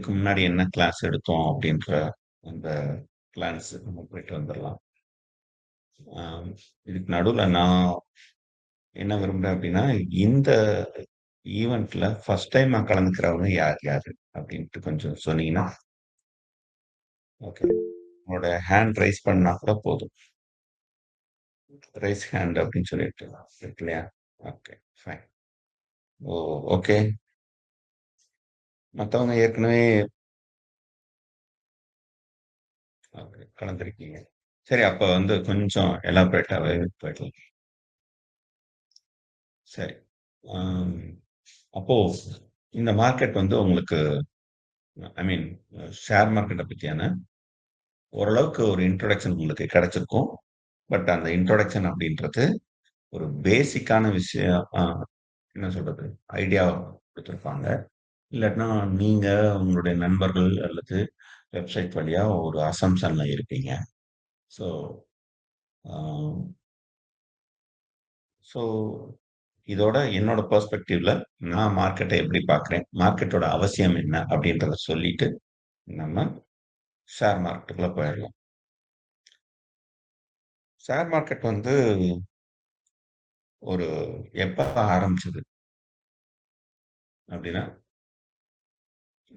இதுக்கு முன்னாடி என்ன கிளாஸ் எடுத்தோம் அப்படின்ற அந்த கிளான்ஸ் நம்ம போயிட்டு வந்துடலாம். ஆம், இதுக்கு நடுவுல நான் என்ன விரும்புறேன் அப்படின்னா, இந்த ஈவென்ட்ல ஃபர்ஸ்ட் டைமா கலந்துக்கிறவங்க யார் யாரு அப்படின்ட்டு கொஞ்சம் சொன்னீங்கன்னா, ஓகே. உங்களோட ஹேண்ட் ரைஸ் பண்ணா கூட போதும். ரைஸ் ஹேண்ட் அப்படின்னு சொல்லிட்டு இருக்கு இல்லையா? Okay, fine. Oh, okay. மத்தவங்க ஏற்கனவே ஓகே கலந்துருக்கீங்க. சரி, அப்ப வந்து கொஞ்சம் எலாபரேட்டாவே போயிடலாம். சரி. ஆம், அப்போ இந்த மார்க்கெட் வந்து உங்களுக்கு ஐ மீன் ஷேர் மார்க்கெட்ட பத்தியான ஓரளவுக்கு ஒரு இன்ட்ரோடக்ஷன் உங்களுக்கு கிடைச்சிருக்கும். பட் அந்த இன்ட்ரோடக்ஷன் அப்படின்றது ஒரு பேசிக்கான விஷயம் என்ன சொல்றது? ஐடியா குடுத்திருப்பாங்க. இல்லாட்டினா நீங்க உங்களுடைய நண்பர்கள் அல்லது வெப்சைட் வழியா ஒரு அசம்ப்ஷன்ல இருப்பீங்க. ஸோ, ஆ ஸோ இதோட என்னோட பெர்ஸ்பெக்டிவ்ல நான் மார்க்கெட்ட எப்படி பார்க்கிறேன்? மார்க்கெட்டோட அவசியம் என்ன? அப்படின்றத சொல்லிட்டு நம்ம ஷேர் மார்க்கெட்டுக்குள்ள போயிரலாம். ஷேர் மார்க்கெட் வந்து ஒரு எப்ப ஆரம்பிச்சது அப்படின்னா,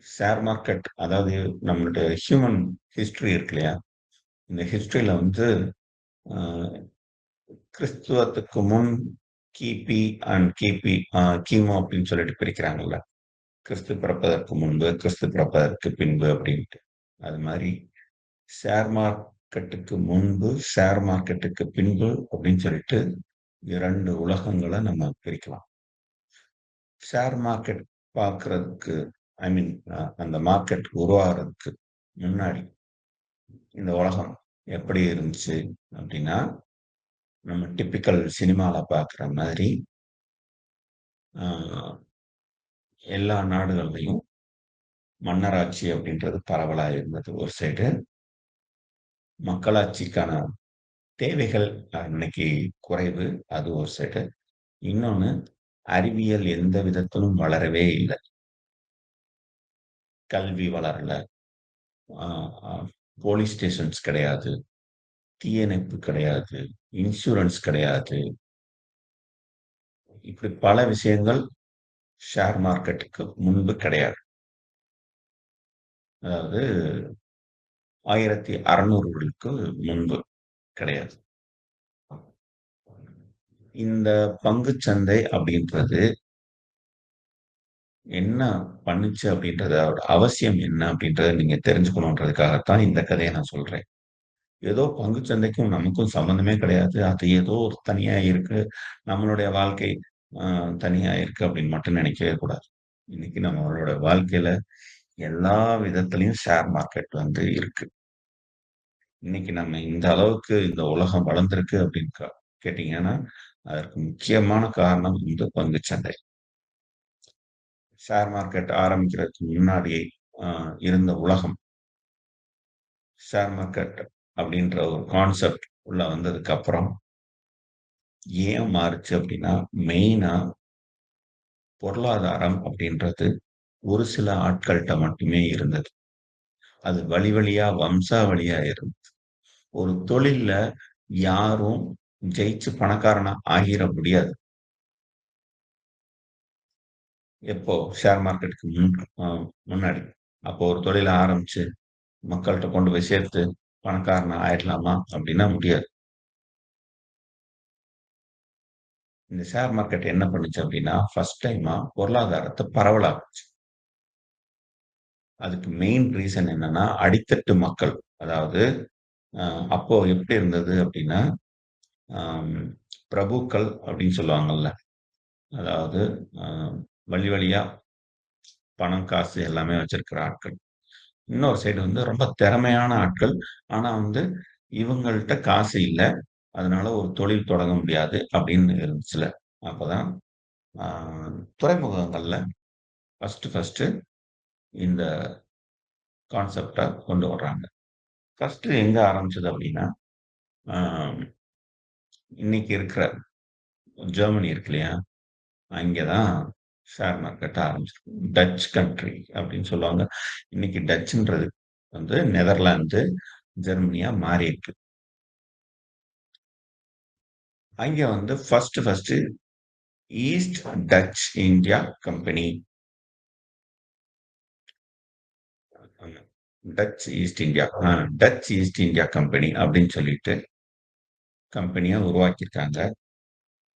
ஷேர் மார்க்கெட் அதாவது நம்மளுடைய ஹியூமன் ஹிஸ்டரி இருக்கு இல்லையா? இந்த ஹிஸ்டரியில வந்து அ கிறிஸ்துவத்துக்கு முன் கிபி கிமு அப்படின்னு சொல்லிட்டு பிரிக்கிறாங்கல்ல. கிறிஸ்து பிறப்பதற்கு முன்பு, கிறிஸ்து பிறப்பதற்கு பின்பு அப்படின்ட்டு. அது மாரி ஷேர் மார்க்கெட்டுக்கு முன்பு, ஷேர் மார்க்கெட்டுக்கு பின்பு அப்படின்னு சொல்லிட்டு 2 உலகங்கள நம்ம பிரிக்கலாம். ஷேர் மார்க்கெட் பார்க்கறதுக்கு ஐ மீன் அந்த மார்க்கெட் உருவாகுறதுக்கு முன்னாடி இந்த உலகம் எப்படி இருந்துச்சு அப்படின்னா, நம்ம டிப்பிக்கல் சினிமால பார்க்குற மாதிரி அ எல்லா நாடுகள்லயும் மன்னராட்சி அப்படின்றது பரவலா இருந்தது ஒரு சைடு. மக்களாட்சிக்கான தேவைகள் இன்னைக்கு குறைவு. அது ஒரு சைடு. இன்னொன்னு அறிவியல் எந்த விதத்திலும் வளரவே இல்ல. கல்வி வளரல. ஆ அ போலீஸ் ஸ்டேஷன்ஸ் கிடையாது. தீயணைப்பு கிடையாது. இன்சூரன்ஸ் கிடையாது. இப்படி பல விஷயங்கள் ஷேர் மார்க்கெட்டுக்கு முன்பு கிடையாது. அதாவது 1600களுக்கு முன்பு கிடையாது. இந்த பங்குச் சந்தை அப்படின்றது என்ன பண்ணுச்சு அப்படின்றத, அதோட அவசியம் என்ன அப்படின்றத நீங்க தெரிஞ்சுக்கணுன்றதுக்காகத்தான் இந்த கதைய நான் சொல்றேன். ஏதோ பங்குச் சந்தைக்கும் நமக்கும் சம்மந்தமே கிடையாது. அது ஏதோ ஒரு தனியா இருக்கு. நம்மளுடைய வாழ்க்கை அ தனியா இருக்கு அப்படின்னு மட்டும் நினைக்கவே கூடாது. இன்னைக்கு நம்மளோட வாழ்க்கையில எல்லா விதத்திலயும் ஷேர் மார்க்கெட் வந்து இருக்கு. இன்னைக்கு நம்ம இந்த அளவுக்கு இந்த உலகம் வளர்ந்திருக்கு அப்படின்னு கேட்டீங்கன்னா, அதற்கு முக்கியமான காரணம் இந்த பங்குச் சந்தை. ஷேர் மார்க்கெட் ஆரம்பிக்கிறதுக்கு முன்னாடி அ இருந்த உலகம், ஷேர் மார்க்கெட் அப்படின்ற ஒரு கான்செப்ட் உள்ள வந்ததுக்கு அப்புறம் ஏன் மாறுச்சு அப்படின்னா, மெயினா பொருளாதாரம் அப்படின்றது ஒரு சில ஆட்கள்ட்ட மட்டுமே இருந்தது. அது வழி வழியா வம்சாவழியா இருந்தது. ஒரு தொழில்ல யாரும் ஜெயிச்சு பணக்காரனா ஆகிற முடியாது. எப்போ? ஷேர் மார்க்கெட்டுக்கு அ முன்னாடி. அப்போ ஒரு தொழில ஆரம்பிச்சு மக்கள்ட்ட கொண்டு போய் சேர்த்து பணக்காரனா ஆயிடலாமா? அப்படின்னா முடியாது. இந்த ஷேர் மார்க்கெட் என்ன பண்ணுச்சு அப்படின்னா, ஃபர்ஸ்ட் டைமா பொருளாதாரத்த பரவலாக்குச்சு. அதுக்கு மெயின் ரீசன் என்னன்னா, அடித்தட்டு மக்கள். அதாவது அ அப்போ எப்படி இருந்தது அப்படின்னா, அம் பிரபுக்கள் அப்படின்னு சொல்லுவாங்கல்ல. அதாவது அ வழி வழியா பணம், காசு எல்லாமே வச்சிருக்கிற ஆட்கள். இன்னொரு சைடு வந்து ரொம்ப திறமையான ஆட்கள். ஆனா வந்து இவங்கள்ட்ட காசு இல்ல. அதனால ஒரு தொழில் தொடங்க முடியாது அப்படின்னு இருந்துச்சுல்ல. அப்பதான் ஆ துறைமுகங்கள்ல ஃபர்ஸ்ட்டு இந்த கான்செப்ட்ட கொண்டு வர்றாங்க. ஃபர்ஸ்ட்டு எங்க ஆரம்பிச்சது அப்படின்னா, ஆ இன்னைக்கு இருக்கிற ஜெர்மனி இருக்கு இல்லையா? அங்க தான் ஷேர் மார்க்கெட் ஆரம்பிச்சிருக்கு. டச் கண்ட்ரி அப்படின்னு சொல்லுவாங்க. இன்னைக்கு டச்சுன்றது வந்து நெதர்லாந்து, ஜெர்மனியா மாறியிருக்கு. அங்க வந்து first East Dutch India company, Dutch East India Dutch East India company அப்படின்னு சொல்லிட்டு கம்பெனியா உருவாக்கியிருக்காங்க.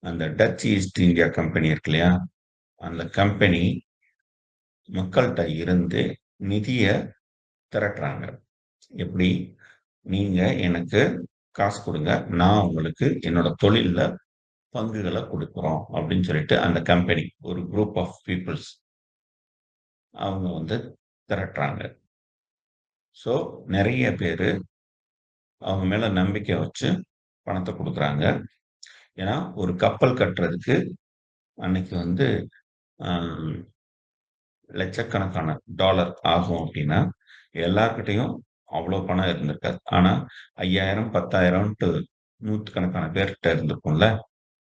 அந்த டச் ஈஸ்ட் இந்தியா கம்பெனி இருக்கு இல்லையா? அந்த கம்பெனி மக்கள்கிட்ட இருந்து நிதிய திரட்டுறாங்க. எப்படி? நீங்க எனக்கு காசு கொடுங்க, நான் உங்களுக்கு என்னோட தொழில்ல பங்குகளை கொடுக்குறோம் அப்படின்னு சொல்லிட்டு அந்த கம்பெனி ஒரு குரூப் ஆஃப் பீப்புள்ஸ் அவங்க வந்து திரட்டுறாங்க. ஸோ நிறைய பேரு அவங்க மேல நம்பிக்கை வச்சு பணத்தை கொடுக்குறாங்க. ஏன்னா ஒரு கப்பல் கட்டுறதுக்கு அன்னைக்கு வந்து ஆஹ், லட்சக்கணக்கான டாலர் ஆகும் அப்படின்னா எல்லார்கிட்டையும் அவ்வளோ பணம் இருந்திருக்காது. ஆனா 5000 10,000ன்ட்டு நூற்றுக்கணக்கான பேர்கிட்ட இருந்திருக்கும்ல.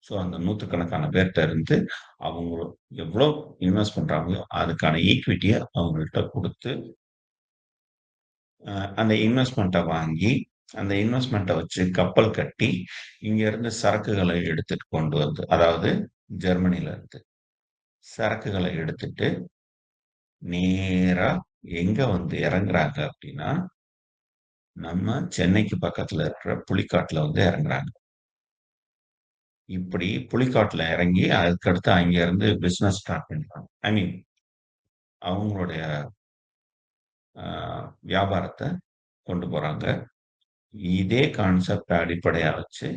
ஸோ அந்த நூற்றுக்கணக்கான பேர்கிட்ட இருந்து அவங்க எவ்வளோ இன்வெஸ்ட் பண்றாங்களோ அதுக்கான ஈக்விட்டியை அவங்கள்ட்ட கொடுத்து அந்த இன்வெஸ்ட்மெண்ட்டை வாங்கி அந்த இன்வெஸ்ட்மெண்ட்டை வச்சு கப்பல் கட்டி இங்க இருந்து சரக்குகளை எடுத்துட்டு கொண்டு வந்து, அதாவது ஜெர்மனில இருந்து சரக்குகளை எடுத்துட்டு நேரா எங்க வந்து இறங்குறாங்க அப்படின்னா நம்ம சென்னைக்கு பக்கத்துல இருக்கிற புலிக்காட்டுல வந்து இறங்குறாங்க. இப்படி புலிக்காட்டுல இறங்கி அதுக்கடுத்து அங்க இருந்து பிசினஸ் ஸ்டார்ட் பண்றாங்க. ஐ மீன் அவங்களுடைய வியாபாரத்தை கொண்டு போறாங்க. இதே கான்செப்ட் அடிப்படையா வச்சு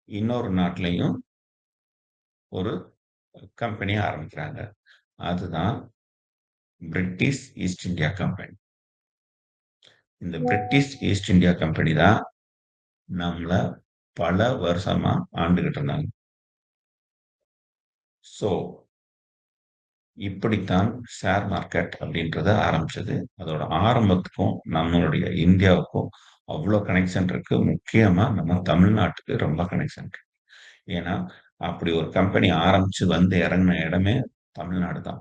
இன்னொரு நாட்டிலையும் ஒரு கம்பெனி ஆரம்பிக்கிறாங்க. அதுதான் பிரிட்டிஷ் ஈஸ்ட் இந்தியா கம்பெனி. இந்த பிரிட்டிஷ் ஈஸ்ட் இந்தியா கம்பெனி தான் நம்மள பல வருஷமா ஆண்டுகிட்டு இருந்தாங்க. சோ இப்படித்தான் ஷேர் மார்க்கெட் அப்படின்றத ஆரம்பிச்சது. அதோட ஆரம்பத்துக்கும் நம்மளுடைய இந்தியாவுக்கும் அவ்வளோ கனெக்ஷன் இருக்கு. முக்கியமா நம்ம தமிழ்நாட்டுக்கு ரொம்ப கனெக்ஷன் இருக்கு. ஏன்னா அப்படி ஒரு கம்பெனி ஆரம்பிச்சு வந்து இறங்கின இடமே தமிழ்நாடு தான்.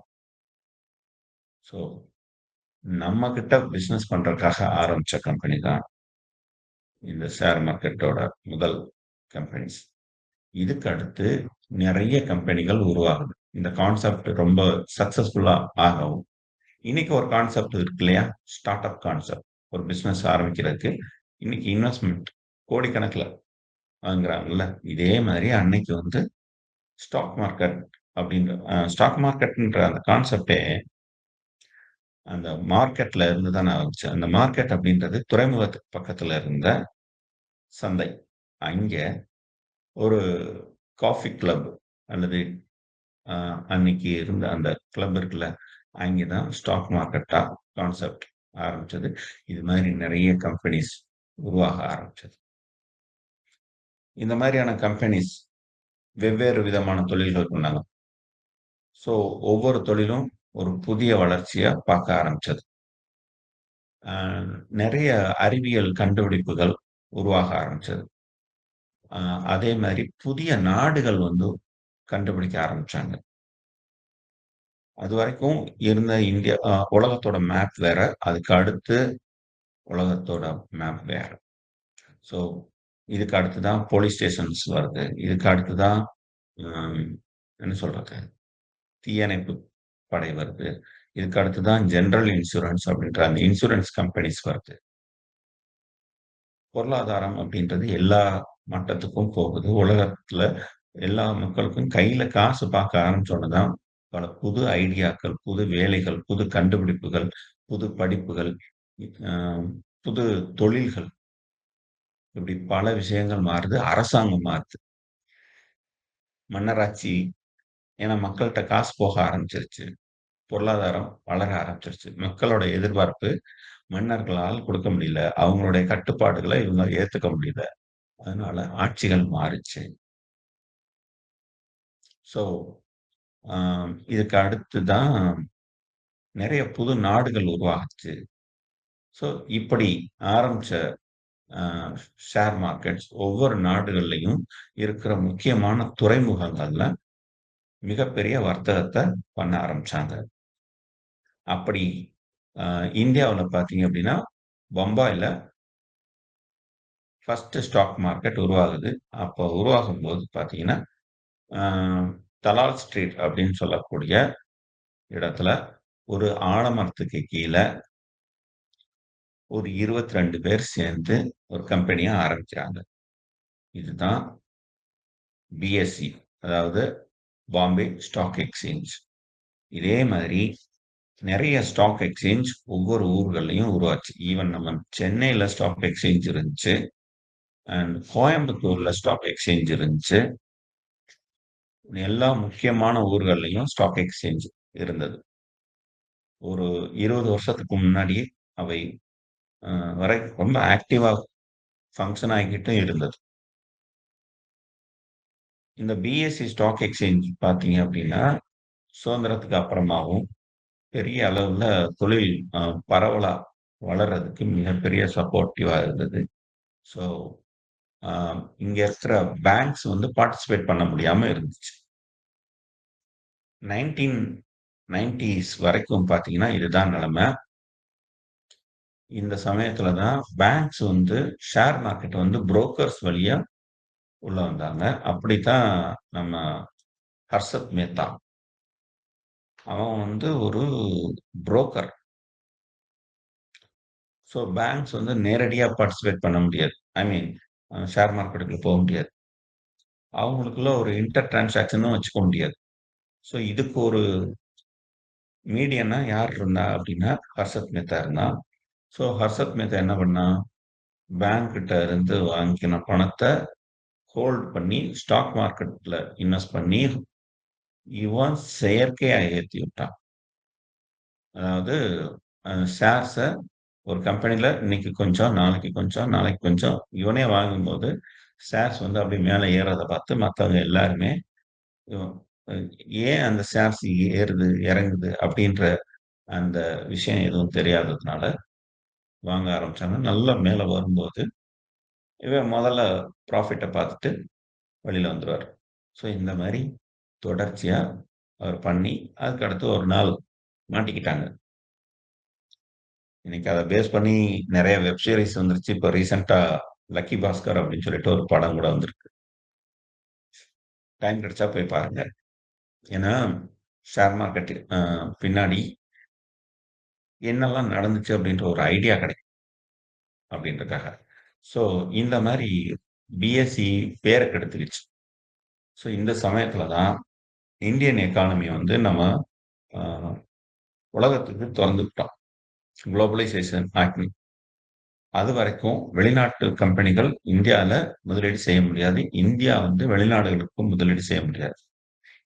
ஸோ நம்ம கிட்ட பிசினஸ் பண்றதுக்காக ஆரம்பிச்ச கம்பெனி தான் இந்த ஷேர் மார்க்கெட்டோட முதல் கம்பெனிஸ். இதுக்கு அடுத்து நிறைய கம்பெனிகள் உருவாகுது. இந்த கான்செப்ட் ரொம்ப சக்சஸ்ஃபுல்லா ஆகவும் இன்னைக்கு ஒரு கான்செப்ட் இருக்கு இல்லையா? Start up concept. ஒரு பிசினஸ் ஆரம்பிக்கிறதுக்கு இன்னைக்கு இன்வெஸ்ட்மெண்ட் கோடிக்கணக்குல வாங்குறாங்கல்ல. இதே மாதிரி அன்னைக்கு வந்து ஸ்டாக் மார்க்கெட் அப்படின்ற ஸ்டாக் மார்க்கெட்ன்ற அந்த கான்செப்டே அந்த மார்க்கெட்ல இருந்து தானே ஆரம்பிச்சு. அந்த மார்க்கெட் அப்படின்றது துறைமுகத்துக்கு பக்கத்துல இருந்த சந்தை. அங்க ஒரு காஃபி கிளப் அல்லது அன்னைக்கு இருந்த அந்த கிளப் இருக்குல்ல, அங்கதான் ஸ்டாக் மார்க்கெட்டா கான்செப்ட் ஆரம்பிச்சது. இது மாதிரி நிறைய கம்பெனிஸ் உருவாக ஆரம்பிச்சது. இந்த மாதிரியான கம்பெனிஸ் வெவ்வேறு விதமான தொழில்கள் பண்ணாங்க. ஸோ ஒவ்வொரு தொழிலும் ஒரு புதிய வளர்ச்சியா பார்க்க ஆரம்பிச்சது. அ நிறைய அறிவியல் கண்டுபிடிப்புகள் உருவாக ஆரம்பிச்சது. அ அதே மாரி புதிய நாடுகள் வந்து கண்டுபிடிக்க ஆரம்பிச்சாங்க. அதுவரைக்கும் இருந்த இந்தியா உலகத்தோட மேப் வேற. அதுக்கு அடுத்து உலகத்தோட மேப் வேற. ஸோ இதுக்கு அடுத்து தான் போலீஸ் ஸ்டேஷன்ஸ் வருது. இதுக்கு அடுத்து தான் ம் என்ன சொல்றது? தீயணைப்பு படை வருது. இதுக்கு அடுத்து தான் ஜெனரல் இன்சூரன்ஸ் அப்படின்ற அந்த இன்சூரன்ஸ் கம்பெனிஸ் வருது. பொருளாதாரம் அப்படின்றது எல்லா மட்டத்துக்கும் போகுது. உலகத்துல எல்லா மக்களுக்கும் கையில காசு பார்க்க ஆரம்பிச்ச உடனே தான் பல புது ஐடியாக்கள், புது வேலைகள், புது கண்டுபிடிப்புகள், புது படிப்புகள், அ புது தொழில்கள் இப்படி பல விஷயங்கள் மாறுது. அரசாங்கம் மாறுது. மன்னராட்சி ஏன்னா மக்கள்ட்ட காசு போக ஆரம்பிச்சிருச்சு. பொருளாதாரம் வளர ஆரம்பிச்சிருச்சு. மக்களோட எதிர்பார்ப்பு மன்னர்களால் கொடுக்க முடியல. அவங்களுடைய கட்டுப்பாடுகள இவங்க ஏத்துக்க முடியல. அதனால ஆட்சிகள் மாறுச்சு. ஸோ, அ இதுக்கு அடுத்து தான் நெறைய புது நாடுகள் உருவாகுச்சு. ஸோ, இப்படி ஆரம்பிச்ச அ ஷேர் மார்க்கெட்ஸ் ஒவ்வொரு நாடுகள்லயும் இருக்கிற முக்கியமான துறைமுகங்கள்ல மிகப்பெரிய வர்த்தகத்த பண்ண ஆரம்பிச்சாங்க. அப்படி இந்தியாவுல பார்த்தீங்க அப்படின்னா, பம்பாய்ல ஃபர்ஸ்ட்டு ஸ்டாக் மார்க்கெட் உருவாகுது. அப்போ உருவாகும்போது பார்த்தீங்கன்னா, அ தலால் ஸ்ட்ரீட் அப்படின்னு சொல்லக்கூடிய இடத்துல ஒரு ஆலமரத்துக்கு கீழ ஒரு 22 பேர் சேர்ந்து ஒரு கம்பெனிய ஆரம்பிக்கிறாங்க. இதுதான் பிஎஸ்இ, அதாவது பாம்பே ஸ்டாக் எக்ஸ்சேஞ்ச். இதே மாதிரி நெறைய ஸ்டாக் எக்ஸ்சேஞ்ச் ஒவ்வொரு ஊர்கள்லயும் உருவாச்சு. ஈவன் நம்ம சென்னையில ஸ்டாக் எக்ஸ்சேஞ்ச் இருந்துச்சு. அண்ட் கோயம்புத்தூர்ல ஸ்டாக் எக்ஸ்சேஞ்ச் இருந்துச்சு. எல்லா முக்கியமான ஊர்கள்லயும் ஸ்டாக் எக்ஸ்சேஞ்ச் இருந்தது. ஒரு 20 வருஷத்துக்கு முன்னாடியே அவை அ வரை ரொம்ப ஆக்டிவா ஃபங்ஷன் ஆகிக்கிட்டும் இருந்தது. இந்த பிஎஸ்இ ஸ்டாக் எக்ஸ்சேஞ்ச் பார்த்தீங்க அப்படின்னா, சுதந்திரத்துக்கு அப்புறமாவும் பெரிய அளவுல தொழில் பரவலா வளர்றதுக்கு மிகப்பெரிய சப்போர்ட்டிவா இருந்தது. ஸோ, அ இங்க இருக்கிற பேங்க்ஸ் வந்து பார்ட்டிசிபேட் பண்ண முடியாம இருந்துச்சு. 1990ஸ் வரைக்கும் பார்த்தீங்கன்னா, இதுதான் நிலைமை. இந்த சமயத்துல தான் பேங்க்ஸ் வந்து ஷேர் மார்க்கெட் வந்து புரோக்கர்ஸ் வழியா உள்ள வந்தாங்க. அப்படித்தான் நம்ம ஹர்ஷத் மேத்தா. அவன் வந்து ஒரு புரோக்கர். ஸோ பேங்க்ஸ் வந்து நேரடியா பார்ட்டிசிபேட் பண்ண முடியாது. ஐ மீன் ஷேர் மார்க்கெட்டுக்குள்ள போ முடியாது. அவங்களுக்குள்ள ஒரு இன்டர் டிரான்சாக்ஷனும் வச்சுக்க முடியாது. ஸோ இதுக்கு ஒரு மீடியனா யார் இருந்தா அப்படின்னா, ஹர்ஷத் மேத்தா இருந்தான். ஸோ ஹர்ஷத் மேத்தா என்ன பண்ணான், பேங்க் கிட்ட இருந்து வாங்கின பணத்த ஹோல்ட் பண்ணி ஸ்டாக் மார்க்கெட்ல இன்வெஸ்ட் பண்ணி, இவன் செயற்கையா ஏத்தி விட்டான். அதாவது ஷேர்ஸ ஒரு கம்பெனில இன்னைக்கு கொஞ்சம், நாளைக்கு கொஞ்சம், நாளைக்கு கொஞ்சம் இவனே வாங்கும்போது, ஷேர்ஸ் வந்து அப்படியே மேல ஏறத பார்த்து மத்தவங்க எல்லாருமே, இவன் அ ஏன் அந்த ஷேர்ஸ் ஏறுது, இறங்குது அப்படின்ற அந்த விஷயம் எதுவும் தெரியாததுனால வாங்க ஆரம்பிச்சாங்க. நல்லா மேல வரும்போது, இவன் முதல்ல ப்ராஃபிட்ட பார்த்துட்டு வெளில வந்துருவாரு. ஸோ இந்த மாரி தொடர்ச்சியா அவர் பண்ணி, அதுக்கு அடுத்து ஒரு நாள் மாட்டிக்கிட்டாங்க. இன்னைக்கு அத பேஸ் பண்ணி நெறைய வெப் சீரிஸ் வந்துருச்சு. இப்ப ரீசென்ட்டா லக்கி பாஸ்கர் அப்படின்னு சொல்லிட்டு ஒரு படம் கூட வந்திருக்கு. டைம் கிடைச்சா போய் பாருங்க. ஏன்னா, ஷேர் மார்க்கெட் பின்னாடி என்னெல்லாம் நடந்துச்சு அப்படின்ற ஒரு ஐடியா கிடைக்கும் அப்படின்றதுக்காக. ஸோ இந்த மாரி பிஎஸ்இ பேர கெடுத்துக்கிச்சு. ஸோ இந்த சமயத்துல தான் இந்தியன் எக்கானமி வந்து நம்ம அ உலகத்துக்கு தொறந்து விட்டோம். Globalisation act. அதுவரைக்கும் வெளிநாட்டு கம்பெனிகள் இந்தியால முதலீடு செய்ய முடியாது. இந்தியா வந்து வெளிநாடுகளுக்கும் முதலீடு செய்ய முடியாது.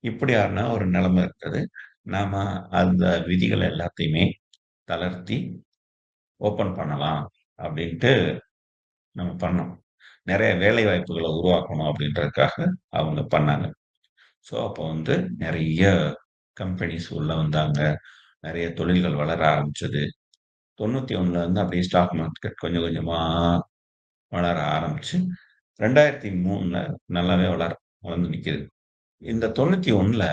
இப்படியான ஒரு நிலைமை இருந்தது. நாம அந்த விதிகள் எல்லாத்தையுமே தளர்த்தி ஓப்பன் பண்ணலாம் அப்படின்ட்டு நம்ம பண்ணோம். நெறைய வேலை வாய்ப்புகள உருவாக்கணும் அப்படின்றதுக்காக அவங்க பண்ணாங்க. ஸோ அப்போ வந்து நெறைய கம்பெனிஸ் உள்ள வந்தாங்க. நெறைய தொழில்கள் வளர ஆரம்பிச்சது. 91ல இருந்து அப்படியே ஸ்டாக் மார்க்கெட் கொஞ்சம் கொஞ்சமா வளர ஆரம்பிச்சு 2003ல நல்லாவே வளர்ந்து நிக்குது. இந்த 91ல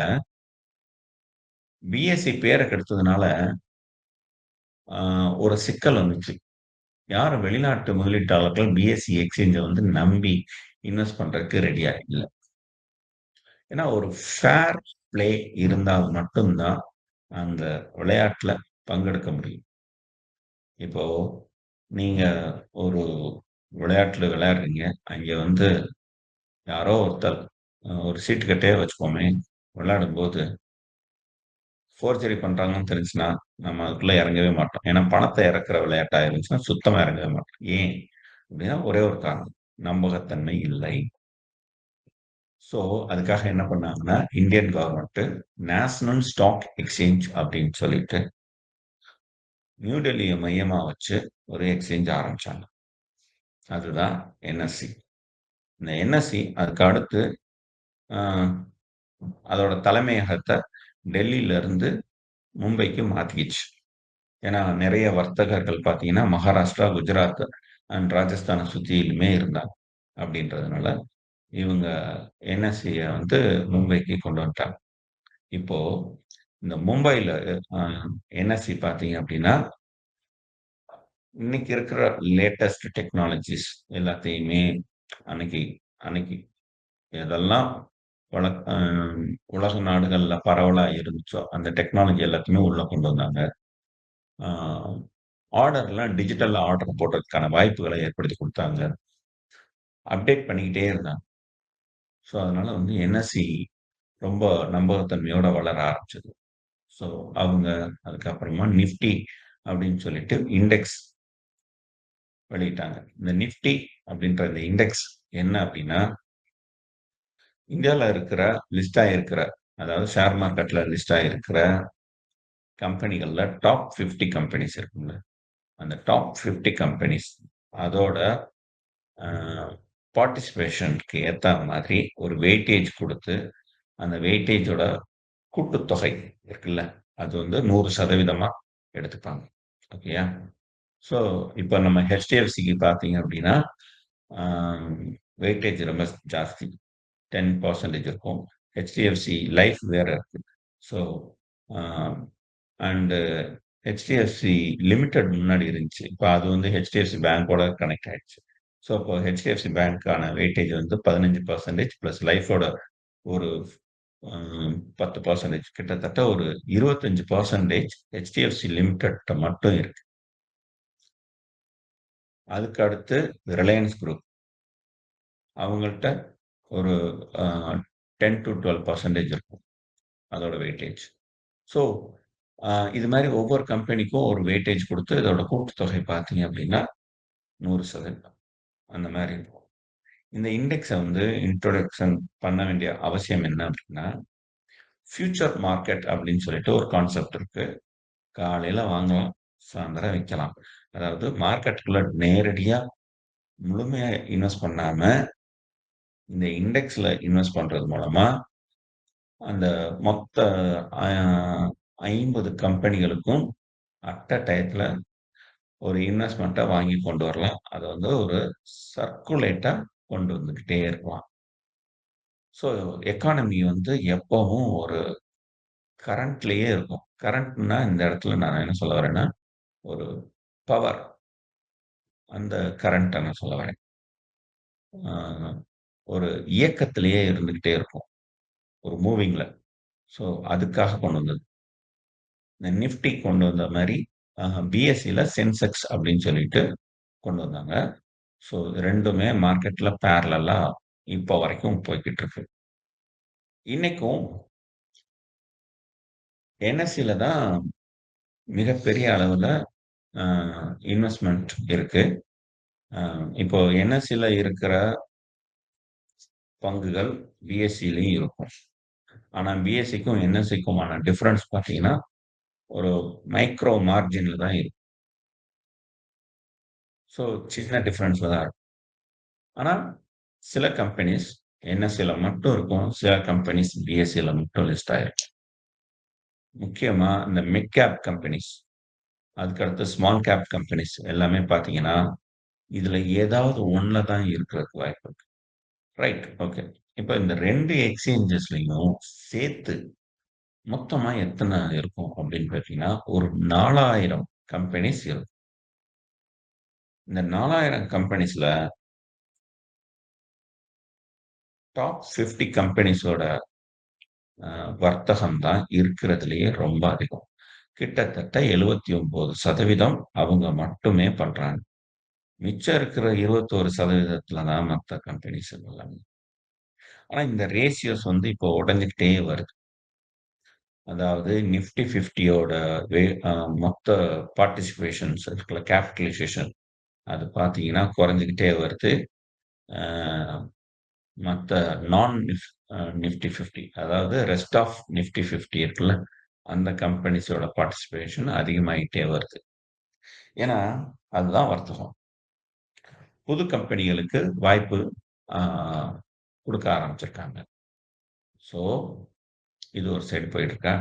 பிஎஸ்சி பேர கெடுத்ததுனால, அ ஒரு சிக்கல் வந்துச்சு. யாரும் வெளிநாட்டு முதலீட்டாளர்கள் பிஎஸ்சி எக்ஸ்சேஞ்ச வந்து நம்பி இன்வெஸ்ட் பண்றதுக்கு ரெடியா இல்ல. ஏன்னா ஒரு ஃபேர் பிளே இருந்தால் மட்டும் தான் அந்த விளையாட்டுல பங்கெடுக்க முடியும். இப்போ நீங்க ஒரு விளையாட்டுல விளையாடுறீங்க. அங்க வந்து யாரோ ஒருத்தர் ஒரு சீட்டு கட்டே வச்சுப்போமே, விளையாடும்போது ஃபோர்ஜரி பண்றாங்கன்னு தெரிஞ்சுச்சுன்னா, நம்ம அதுக்குள்ள இறங்கவே மாட்டோம். ஏன்னா பணத்த இறக்குற விளையாட்டா இருந்துச்சுன்னா, சுத்தமா இறங்கவே மாட்டோம். ஏன்? அப்படின்னா ஒரே ஒரு காரணம். நம்பகத்தன்மை இல்லை. ஸோ, அதுக்காக என்ன பண்ணாங்கன்னா, Indian government national stock exchange அப்படின்னு சொல்லிட்டு, நியூ டெல்லிய மையமா வச்சு ஒரு எக்ஸ்சேஞ்ச் ஆரம்பிச்சாங்க. அதுதான் என்எஸ்சி. இந்த என்எஸ்சி அதுக்கு அடுத்து அ அதோட தலைமையகத்த டெல்லில இருந்து மும்பைக்கு மாத்திக்கிச்சு. ஏன்னா, நெறைய வர்த்தகர்கள் பார்த்தீங்கன்னா, மகாராஷ்டிரா, குஜராத் அண்ட் ராஜஸ்தான சுத்திலுமே இருந்தாங்க. அப்படின்றதுனால, இவங்க என்எஸ்சிய வந்து மும்பைக்கு கொண்டு வந்துட்டாங்க. இப்போ இந்த மும்பைல அ என்எஸ்சி பார்த்தீங்க அப்படின்னா, இன்னைக்கு இருக்கிற லேட்டஸ்ட் டெக்னாலஜிஸ் எல்லாத்தையுமே அன்னைக்கு அன்னைக்கு எதெல்லாம் வழ அ உலக நாடுகள்ல பரவலா இருந்துச்சோ, அந்த டெக்னாலஜி எல்லாத்தையுமே உள்ள கொண்டு வந்தாங்க. ஆ ஆர்டர்லாம் டிஜிட்டல்ல ஆர்டர் போடுறதுக்கான வாய்ப்புகள ஏற்படுத்தி குடுத்தாங்க. அப்டேட் பண்ணிக்கிட்டே இருந்தாங்க. ஸோ, அதனால வந்து என்எஸ்சி ரொம்ப நம்பகத்தன்மையோட வளர ஆரம்பிச்சது. ஸோ, அவங்க அதுக்கப்புறமா நிஃப்டி அப்படின்னு சொல்லிட்டு இண்டெக்ஸ் வெளியிட்டாங்க. இந்த நிஃப்டி அப்படின்ற இந்த இண்டெக்ஸ் என்ன அப்படின்னா, இந்தியால இருக்கிற லிஸ்ட் ஆயிருக்கிற அதாவது ஷேர் மார்க்கெட்ல லிஸ்ட் ஆயிருக்கிற கம்பெனிகள்ல டாப் 50 கம்பெனிஸ் இருக்குங்க. அந்த டாப் 50 கம்பெனிஸ் அதோட அ பார்ட்டிசிபேஷன்க்கு ஏத்தா மாதிரி ஒரு வெயிட்டேஜ் குடுத்து, அந்த வெயிட்டேஜோட கூட்டுத்தொகை இருக்குல்ல, அது வந்து 100% எடுத்துப்பாங்க. ஓகேயா? ஸோ, இப்ப நம்ம HDFCக்கு பார்த்தீங்க அப்படின்னா, ஆ வெயிட்டேஜ் ரொம்ப ஜாஸ்தி. 10% இருக்கும். HDFC லைஃப் வேற இருக்கு. So, ah and HDFC limited முன்னாடி இருந்துச்சு. இப்ப அது வந்து HDFC பேங்கோட கனெக்ட் ஆயிடுச்சு. ஸோ, இப்போ HDFC பேங்க்கான வெயிட்டேஜ் வந்து 15% பிளஸ் லைஃபோட ஒரு அ 10% கிட்டத்தட்ட ஒரு 25% HDFC லிமிடெட் மட்டும் இருக்கு. அதுக்கு அடுத்து ரிலையன்ஸ் குரூப். அவங்கள்ட்ட ஒரு அ 10 டூ 12% இருக்கும். அதோட வெயிட்டேஜ். ஸோ, இது மாரி ஒவ்வொரு கம்பெனிக்கும் ஒரு வெயிட்டேஜ் குடுத்து இதோட கூட்டுத்தொகை பார்த்தீங்க அப்டின்னா 100% அந்த மாரி இருக்கும். இந்த இண்டெக்ஸ வந்து இன்ட்ரோடக்ஷன் பண்ண வேண்டிய அவசியம் என்ன அப்டின்னா, ஃபியூச்சர் மார்க்கெட் அப்டின்னு சொல்லிட்டு ஒரு கான்செப்ட் இருக்கு. காலையில வாங்கலாம், சாயந்தரம் விக்கலாம். அதாவது மார்க்கெட்டுக்குள்ள நேரடியா முழுமையா இன்வெஸ்ட் பண்ணாம, இந்த இண்டெக்ஸ்ல இன்வெஸ்ட் பண்றது மூலமா, அந்த மொத்த அ 50 கம்பெனிகளுக்கும் அட் அ டயத்துல ஒரு இன்வெஸ்ட்மென்ட்டா வாங்கி கொண்டு வரலாம். அத வந்து ஒரு சர்க்குலேட்டா கொண்டு வந்துகிட்டே இருக்கலாம். ஸோ எக்கானமி வந்து எப்பவும் ஒரு கரண்ட்லயே இருக்கும். கரண்ட்ன்னா இந்த இடத்துல நான் என்ன சொல்ல வரேன்னா, ஒரு பவர் அந்த கரண்ட்ட நான் சொல்ல வரேன். ஆ ஒரு இயக்கத்திலேயே இருந்துகிட்டே இருக்கும். ஒரு மூவிங்ல. ஸோ அதுக்காக கொண்டு வந்தது. இந்த நிஃப்டி கொண்டு வந்த மாரி பிஎஸ்சில சென்செக்ஸ் அப்படின்னு சொல்லிட்டு கொண்டு வந்தாங்க. ஸோ 2மே மார்க்கெட்ல பேரலலா இப்போ வரைக்கும் போய்க்கிட்டு இருக்கு. இன்னைக்கும் என்எஸ்சில தான் மிகப்பெரிய அளவுல அ இன்வெஸ்ட்மென்ட் இருக்கு. அ இப்போ என்எஸ்சில இருக்கிற பங்குகள் பிஎஸ்சிலயும் இருக்கும். ஆனா பிஎஸ்சிக்கும் என்எஸ்சிக்குமான டிஃபரன்ஸ் பார்த்தீங்கன்னா, ஒரு மைக்ரோ மார்ஜின்ல தான் இருக்கும். ஸோ சின்ன டிஃபரன்ஸ்ல தான் இருக்கும். ஆனா சில கம்பெனிஸ் என்எஸ்சில மட்டும் இருக்கும். சில கம்பெனிஸ் பிஎஸ்சில மட்டும் லிஸ்ட் ஆயிருக்கும். முக்கியமா இந்த மிட் கேப் கம்பெனிஸ், அதுக்கடுத்து ஸ்மால் கேப் கம்பெனிஸ் எல்லாமே பார்த்தீங்கன்னா, இதுல ஏதாவது ஒண்ணுல தான் இருக்கிறதுக்கு வாய்ப்பு இருக்கு. ரைட். ஓகே. இப்ப இந்த 2 எக்ஸ்சேஞ்சஸ்லயும் சேர்த்து மொத்தமா எத்தன இருக்கும் அப்படின்னு பார்த்தீங்கன்னா, ஒரு 4000 கம்பெனிஸ் இருக்கும். இந்த 4000 கம்பெனிஸ்ல டாப் 50 கம்பெனிஸோட வர்த்தகம் தான் இருக்கிறதுலயே ரொம்ப அதிகம். கிட்டத்தட்ட 79% அவங்க மட்டுமே பண்றாங்க. மிச்சம் இருக்கிற 21% தான் மத்த கம்பெனிஸ் எல்லாமே. ஆனா இந்த ரேஷியோஸ் வந்து இப்போ உடைஞ்சுகிட்டே வருது. அதாவது நிஃப்டி 50யோட வே அ மொத்த பார்ட்டிசிபேஷன்ஸ் இருக்குல்ல, கேப்பிட்டலைசேஷன் அது பார்த்தீங்கன்னா குறைஞ்சுகிட்டே வருது. அ மத்த நான் நிஃப்டி 50 அதாவது ரெஸ்ட் ஆஃப் நிஃப்டி 50 இருக்குல்ல, அந்த கம்பெனிஸோட பார்ட்டிசிபேஷன் அதிகமாயிட்டே வருது. ஏன்னா, அதுதான் வர்த்தகம். புது கம்பெனிகளுக்கு வாய்ப்பு ஆ குடுக்க ஆரம்பிச்சிருக்காங்க. ஸோ, இது ஒரு சைடு போயிட்டுருக்கா.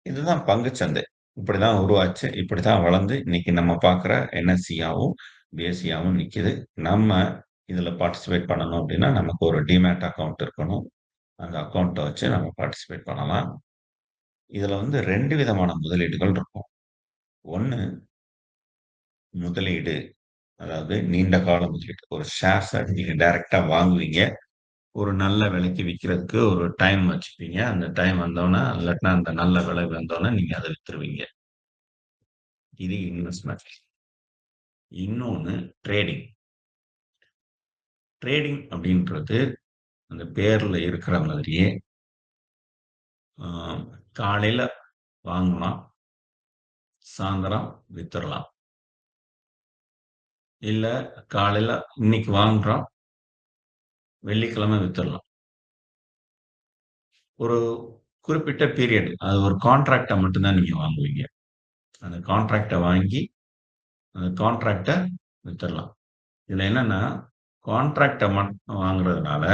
இதுதான் பங்குச்சந்தை. இப்படிதான் உருவாச்சு. இப்படித்தான் வளர்ந்து இன்னைக்கு நம்ம பார்க்குற என்எஸ்சியாவும், பிஎஸ்சியாவும் நிக்குது. நம்ம இதுல பார்ட்டிசிபேட் பண்ணணும் அப்படின்னா, நமக்கு ஒரு டிமேட் அக்கவுண்ட் இருக்கணும். அந்த அக்கவுண்ட்ட வச்சு நம்ம பார்ட்டிசிபேட் பண்ணலாம். இதுல வந்து 2 விதமான முதலீடுகள் இருக்கும். ஒண்ணு முதலீடு, அதாவது நீண்ட கால முதலீடு. ஒரு ஷேர்ஸ நீங்க டைரக்ட்டா வாங்குவீங்க. ஒரு நல்ல விலைக்கு விக்கிறதுக்கு ஒரு டைம் வச்சுப்பீங்க. அந்த டைம் வந்தோனே, இல்லாட்டினா அந்த நல்ல விலை வந்தோனே நீங்க அத வித்துருவீங்க. இது இன்வெஸ்ட்மென்ட். இன்னொன்னு ட்ரேடிங். ட்ரேடிங் அப்படின்றது அந்த பேர்ல இருக்கிற மாதிரியே, ஆ காலையில வாங்கலாம், சாயந்தரம் வித்துறலாம். இல்ல காலையில இன்னைக்கு வாங்குறோம், வெள்ளிக்கிழமை வித்துறலாம். ஒரு குறிப்பிட்ட பீரியட், அது ஒரு கான்ட்ராக்ட்ட மட்டும் தான் நீங்க வாங்குவீங்க. அந்த கான்ட்ராக்ட்ட வாங்கி, அந்த கான்ட்ராக்ட்ட வித்துறலாம். இதுல என்னன்னா, கான்ட்ராக்ட்ட மட்டும் வாங்குறதுனால,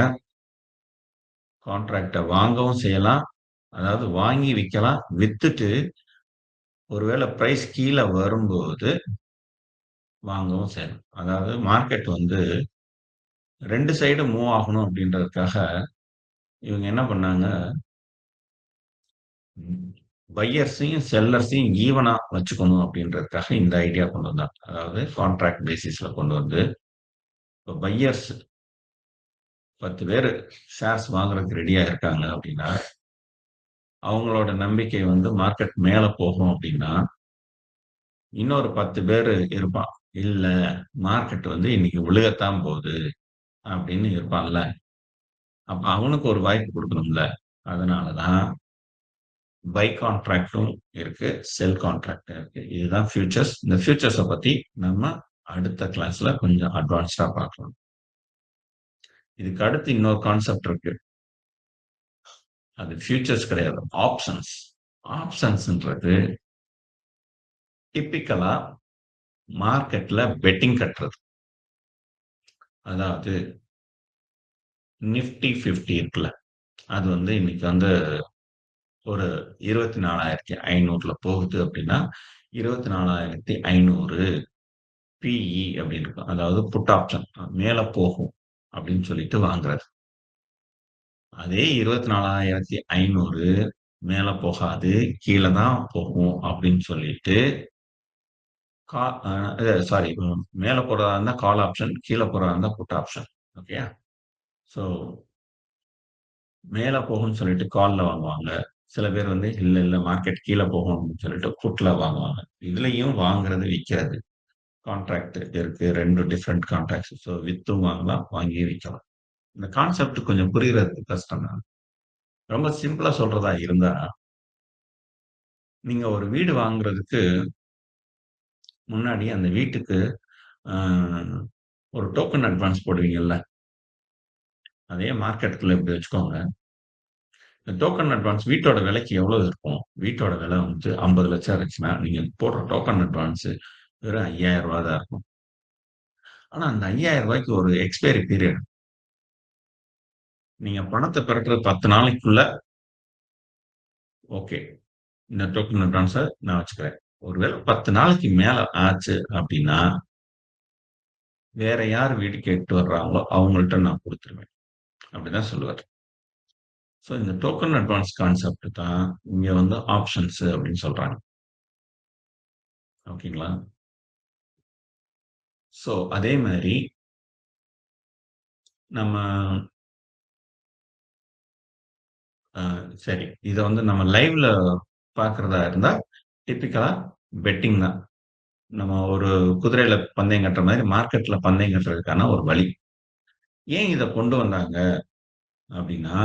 கான்ட்ராக்ட்ட வாங்கவும் செய்யலாம். அதாவது வாங்கி விக்கலாம். வித்துட்டு ஒருவேள பிரைஸ் கீழ வரும்போது வாங்கவும் செய்யலாம். அதாவது மார்க்கெட் வந்து 2 சைடும் மூவ் ஆகணும் அப்படின்றதுக்காக, இவங்க என்ன பண்ணாங்க, ம் பையர்ஸையும், செல்லர்ஸையும் ஈவனா வச்சுக்கணும் அப்படின்றதுக்காக இந்த ஐடியா கொண்டு வந்தாங்க. அதாவது கான்ட்ராக்ட் பேசிஸ்ல கொண்டு வந்து, இப்ப பையர்ஸ் 10 பேரு ஷேர்ஸ் வாங்குறதுக்கு ரெடியா இருக்காங்க அப்படின்னா, அவங்களோட நம்பிக்கை வந்து மார்க்கெட் மேல போகும் அப்படின்னா, இன்னொரு 10 பேரு இருப்பான். இல்ல மார்க்கெட் வந்து இன்னைக்கு விழுகத்தான் போகுது அப்படின்னு இருப்பான்ல. அப்ப அவனுக்கு ஒரு வாய்ப்பு குடுக்கணும்ல. அதனால தான் பை கான்ட்ராக்டும் இருக்கு. செல் கான்ட்ராக்ட் இருக்கு. இதுதான் ஃபியூச்சர்ஸ். இந்த ஃபியூச்சர்ஸ பத்தி நம்ம அடுத்த கிளாஸ்ல கொஞ்சம் அட்வான்ஸ்டா பார்க்கலாம். இதுக்கு அடுத்து இன்னொரு கான்செப்ட் இருக்கு. அது ஃபியூச்சர்ஸ் கிடையாது. ஆப்ஷன்ஸ். ஆப்ஷன்ஸ்ன்றது டிப்பிக்கலா மார்க்கெட்ல பெட்டிங் கட்டுறது. அதாவது நிஃப்டி 50 இருக்குல்ல. அது வந்து இன்னைக்கு வந்து ஒரு 24,500ல போகுது அப்படின்னா, 24,500 பிஇ அப்படின்னு இருக்கும். அதாவது புட் ஆப்ஷன். மேல போகும் அப்படின்னு சொல்லிட்டு வாங்குறது. அதே 24,500 மேல போகாது, கீழ தான் போகும் அப்படின்னு சொல்லிட்டு, கா அ சாரி மேல போறதா இருந்தா கால் ஆப்ஷன், கீழ போறதா இருந்தா புட் ஆப்ஷன். ஓகேயா? ஸோ மேல போகும்ன்னு சொல்லிட்டு கால்ல வாங்குவாங்க. சில பேர் வந்து இல்ல, இல்ல மார்க்கெட் கீழ போகும் அப்படின்னு சொல்லிட்டு புட்ல வாங்குவாங்க. இதுலயும் வாங்குறது, விக்கிறது. கான்ட்ராக்ட் இருக்கு. 2 டிஃபரண்ட் கான்ட்ராக்ட்ஸ். ஸோ வித்தும் வாங்கலாம், வாங்கியும் விக்கலாம். இந்த கான்செப்ட் கொஞ்சம் புரியிறதுக்கு கஷ்டம் தான். ரொம்ப சிம்பிளா சொல்றதா இருந்தா, நீங்க ஒரு வீடு வாங்குறதுக்கு முன்னாடி அந்த வீட்டுக்கு அ ஒரு டோக்கன் அட்வான்ஸ் போடுவீங்கல்ல, அதே மார்க்கெட்டுக்குள்ள இப்படி வச்சுக்கோங்க. இந்த டோக்கன் அட்வான்ஸ் வீட்டோட விலைக்கு எவ்வளவு இருக்கும்? வீட்டோட விலை வந்து 50,00,000 இருந்துச்சுன்னா, நீங்க போடுற டோக்கன் அட்வான்ஸ் வெறும் ரூ. 5,000 தான் இருக்கும். ஆனா அந்த ரூ. 5,000க்கு ஒரு எக்ஸ்பைரி பீரியட். நீங்க பணத்த பெரட்டுற 10 நாளைக்குள்ள ஓகே. இந்த டோக்கன் அட்வான்ஸ நான் வச்சுக்கிறேன். ஒருவேள 10 நாளைக்கு மேல ஆச்சு அப்டின்னா, வேற யார் வீடு கேட்டு வர்றாங்களோ அவங்கள்ட்ட நான் குடுத்துருவேன். அப்டிதான் சொல்லுவாரு. ஸோ இந்த டோக்கன் அட்வான்ஸ் கான்செப்ட் தான் இங்க வந்து ஆப்ஷன்ஸ் அப்டின்னு சொல்றாங்க. ஓகேங்களா? ஸோ அதே மாரி நம்ம அ சரி. இத வந்து நம்ம லைவ்ல பார்க்கிறதா இருந்தா, டிப்பிக்கலா பெட்டிங் தான். நம்ம ஒரு குதிரையில பந்தயம் கட்டுற மாரி மார்க்கெட்ல பந்தயம் கட்டுறதுக்கான ஒரு வழி. ஏன் இத கொண்டு வந்தாங்க அப்டின்னா,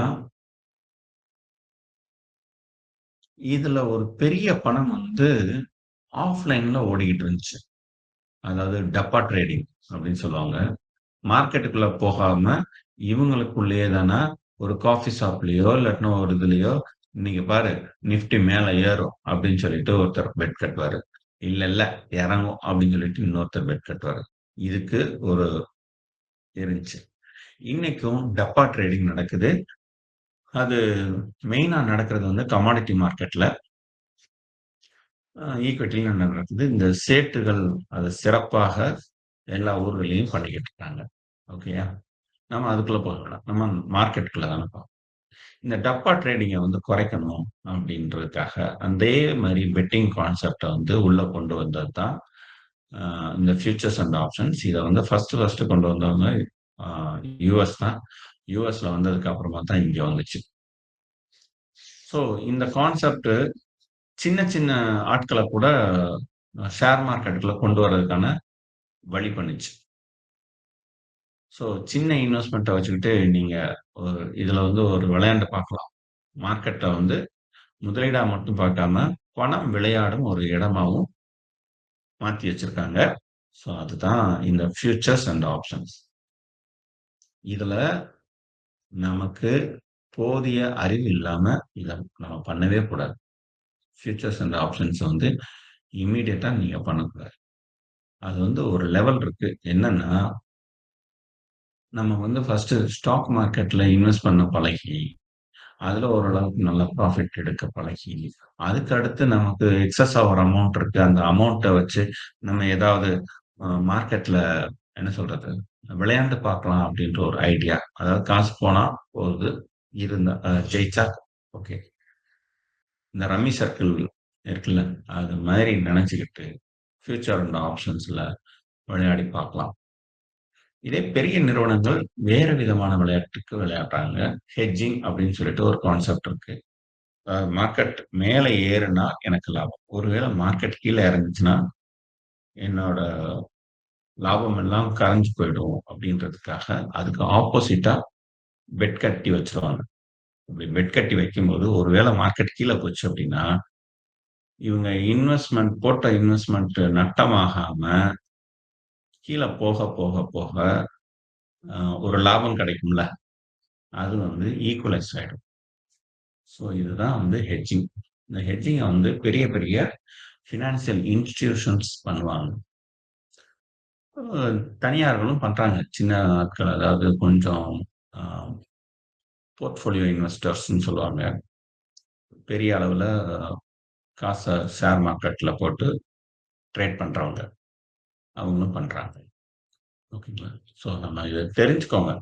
இதுல ஒரு பெரிய பணம் வந்து ஆஃப்லைன்ல ஓடிக்கிட்டு இருந்துச்சு. அதாவது டப்பா ட்ரேடிங் அப்டின்னு சொல்லுவாங்க. மார்க்கெட்டுக்குள்ள போகாம, இவங்களுக்குள்ளேயே தான ஒரு காஃபி ஷாப்லயோ, இல்லாட்டினா ஒரு இதுலயோ, "இன்னைக்கு பாரு நிஃப்டி மேல ஏறும்" அப்படின்னு சொல்லிட்டு ஒருத்தர் பெட் கட்டுவாரு. "இல்ல, இல்ல இறங்கும்" அப்படின்னு சொல்லிட்டு இன்னொருத்தர் பெட் கட்டுவாரு. இதுக்கு ஒரு இருந்துச்சு. இன்னைக்கும் டப்பா ட்ரேடிங் நடக்குது. அது மெயினா நடக்கிறது வந்து கமாடிட்டி மார்க்கெட்ல, ஈக்விட்டிலயும் நடக்குது. இந்த சேட்டுகள் அத சிறப்பாக எல்லா ஊர்கள்லயும் பண்ணிக்கிட்டு இருக்காங்க. ஓகேயா? நம்ம அதுக்குள்ள போக வேணாம். நம்ம மார்க்கெட்டுக்குள்ள தான போறோம். இந்த டப்பா ட்ரேடிங்க வந்து குறைக்கணும் அப்படின்றதுக்காக, அதே மாரி பெட்டிங் கான்செப்ட்ட வந்து உள்ள கொண்டு வந்தது தான், அ இந்த ஃபியூச்சர்ஸ் அண்ட் ஆப்ஷன்ஸ். இத வந்து ஃபர்ஸ்ட்டு கொண்டு வந்தவங்க அ யுஎஸ் தான். யுஎஸ்ல வந்ததுக்கு அப்புறமா தான் இங்க வந்துச்சு. ஸோ இந்த கான்செப்ட் சின்ன சின்ன ஆட்கள கூட ஷேர் மார்க்கெட்டுக்குள்ள கொண்டு வரதுக்கான வழி பண்ணுச்சு. ஸோ சின்ன இன்வெஸ்ட்மென்ட்ட வச்சுக்கிட்டு நீங்க இதுல வந்து ஒரு விளையாண்டு பார்க்கலாம். மார்க்கெட்ட வந்து முதலீடா மட்டும் பார்க்காம, பணம் விளையாடும் ஒரு இடமாவும் மாத்தி வச்சிருக்காங்க. ஸோ அதுதான் இந்த ஃபியூச்சர்ஸ் அண்ட் ஆப்ஷன்ஸ். இதுல நமக்கு போதிய அறிவு இல்லாம இத நம்ம பண்ணவே கூடாது. ஃபியூச்சர்ஸ் அண்ட் ஆப்ஷன்ஸ் வந்து இம்மீடியட்டா நீங்க பண்ணக்கூடாது. அது வந்து ஒரு லெவல் இருக்கு. என்னன்னா, நம்ம வந்து ஃபர்ஸ்ட்டு ஸ்டாக் மார்க்கெட்ல இன்வெஸ்ட் பண்ண பழகி, அதுல ஓரளவுக்கு நல்ல ப்ராஃபிட் எடுக்க பழகி, அதுக்கு அடுத்து நமக்கு எக்ஸஸா ஒரு அமௌண்ட் இருக்கு. அந்த அமௌண்ட்ட வச்சு நம்ம ஏதாவது மார்க்கெட்ல என்ன சொல்றது? விளையாண்டு பார்க்கலாம் அப்படின்ற ஒரு ஐடியா. அதாவது காசு போனா போகுது. இருந்தா ஜெயிச்சா ஓகே. இந்த ரம்மி சர்க்கிள் இருக்குல்ல, அது மாதிரி நெனச்சுக்கிட்டு ஃபியூச்சர் அண்ட் ஆப்ஷன்ஸ்ல விளையாடி பார்க்கலாம். இதே பெரிய நிறுவனங்கள் வேற விதமான விளையாட்டுக்கு விளையாடுறாங்க. ஹெட்ஜிங் அப்படின்னு சொல்லிட்டு ஒரு கான்செப்ட் இருக்கு. மார்க்கெட் மேல ஏறுனா எனக்கு லாபம். ஒருவேள மார்க்கெட் கீழ இறங்குச்சுன்னா, என்னோட லாபம் எல்லாம் கரைஞ்சு போயிடும் அப்படின்றதுக்காக, அதுக்கு ஆப்போசிட்டா பெட் கட்டி வச்சுருவாங்க. அப்படி பெட் கட்டி வைக்கும்போது, ஒருவேள மார்க்கெட் கீழ போச்சு அப்படின்னா, இவங்க போட்ட இன்வெஸ்ட்மென்ட் நட்டமாகாம, கீழ போக அ ஒரு லாபம் கிடைக்கும்ல, அது வந்து ஈக்குவலைஸ் ஆயிடும். ஸோ இதுதான் வந்து ஹெட்ஜிங். இந்த ஹெட்ஜிங்க வந்து பெரிய பெரிய ஃபினான்சியல் இன்ஸ்டிடியூஷன்ஸ் பண்ணுவாங்க. அ தனியார்களும் பண்றாங்க. சின்ன ஆட்கள் அதாவது கொஞ்சம் அ போர்ட்ஃபோலியோ இன்வெஸ்டர்ஸ்ன்னு சொல்லுவாங்க. பெரிய அளவுல காச ஷேர் மார்க்கெட்ல போட்டு ட்ரேட் பண்றவங்க. அவங்களும் பண்றாங்க. ஓகேங்களா? ஸோ நம்ம இத தெரிஞ்சுக்கோங்க.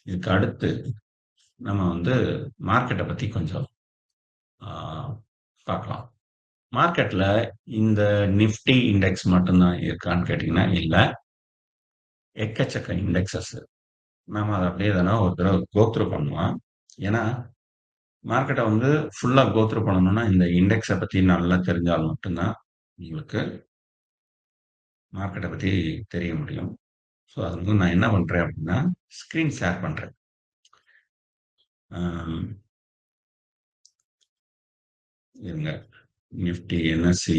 இதுக்கு அடுத்து நம்ம வந்து மார்க்கெட்ட பத்தி கொஞ்சம் ஆ பார்க்கலாம். மார்க்கெட்ல இந்த நிஃப்டி இண்டெக்ஸ் மட்டும் தான் இருக்கான்னு கேட்டீங்கன்னா, இல்ல. எக்கச்சக்க இண்டெக்ஸஸ். நாம அத அப்படியே எதனா ஒரு தடவ கோ த்ரூ பண்ணலாம். ஏன்னா, மார்க்கெட்ட வந்து ஃபுல்லா கோ த்ரூ பண்ணணும்னா, இந்த இண்டெக்ஸ பத்தி நல்லா தெரிஞ்சால் மட்டும் தான் உங்களுக்கு மார்க்கெட்ட பத்தி தெரிய முடியும். ஸோ, அது வந்து நான் என்ன பண்றேன் அப்படின்னா, ஸ்க்ரீன் ஷேர் பண்றேன். அம் இருங்க. நிஃப்டி, என்எஸ்சி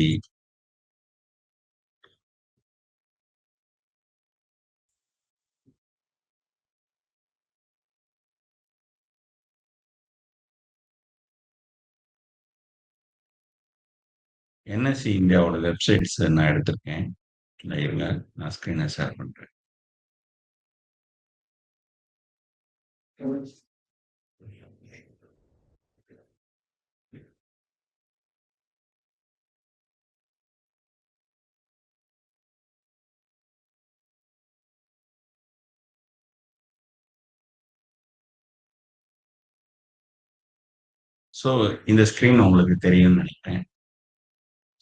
என்எஸ்சி இந்தியாவோட வெப்சைட்ஸ் நான் எடுத்திருக்கேன். இந்த இருங்க. நான் ஸ்க்ரீன ஷேர் பண்றேன். ஸோ, இந்த ஸ்க்ரீன் உங்களுக்கு தெரியும்னு நெனைக்கிறேன்.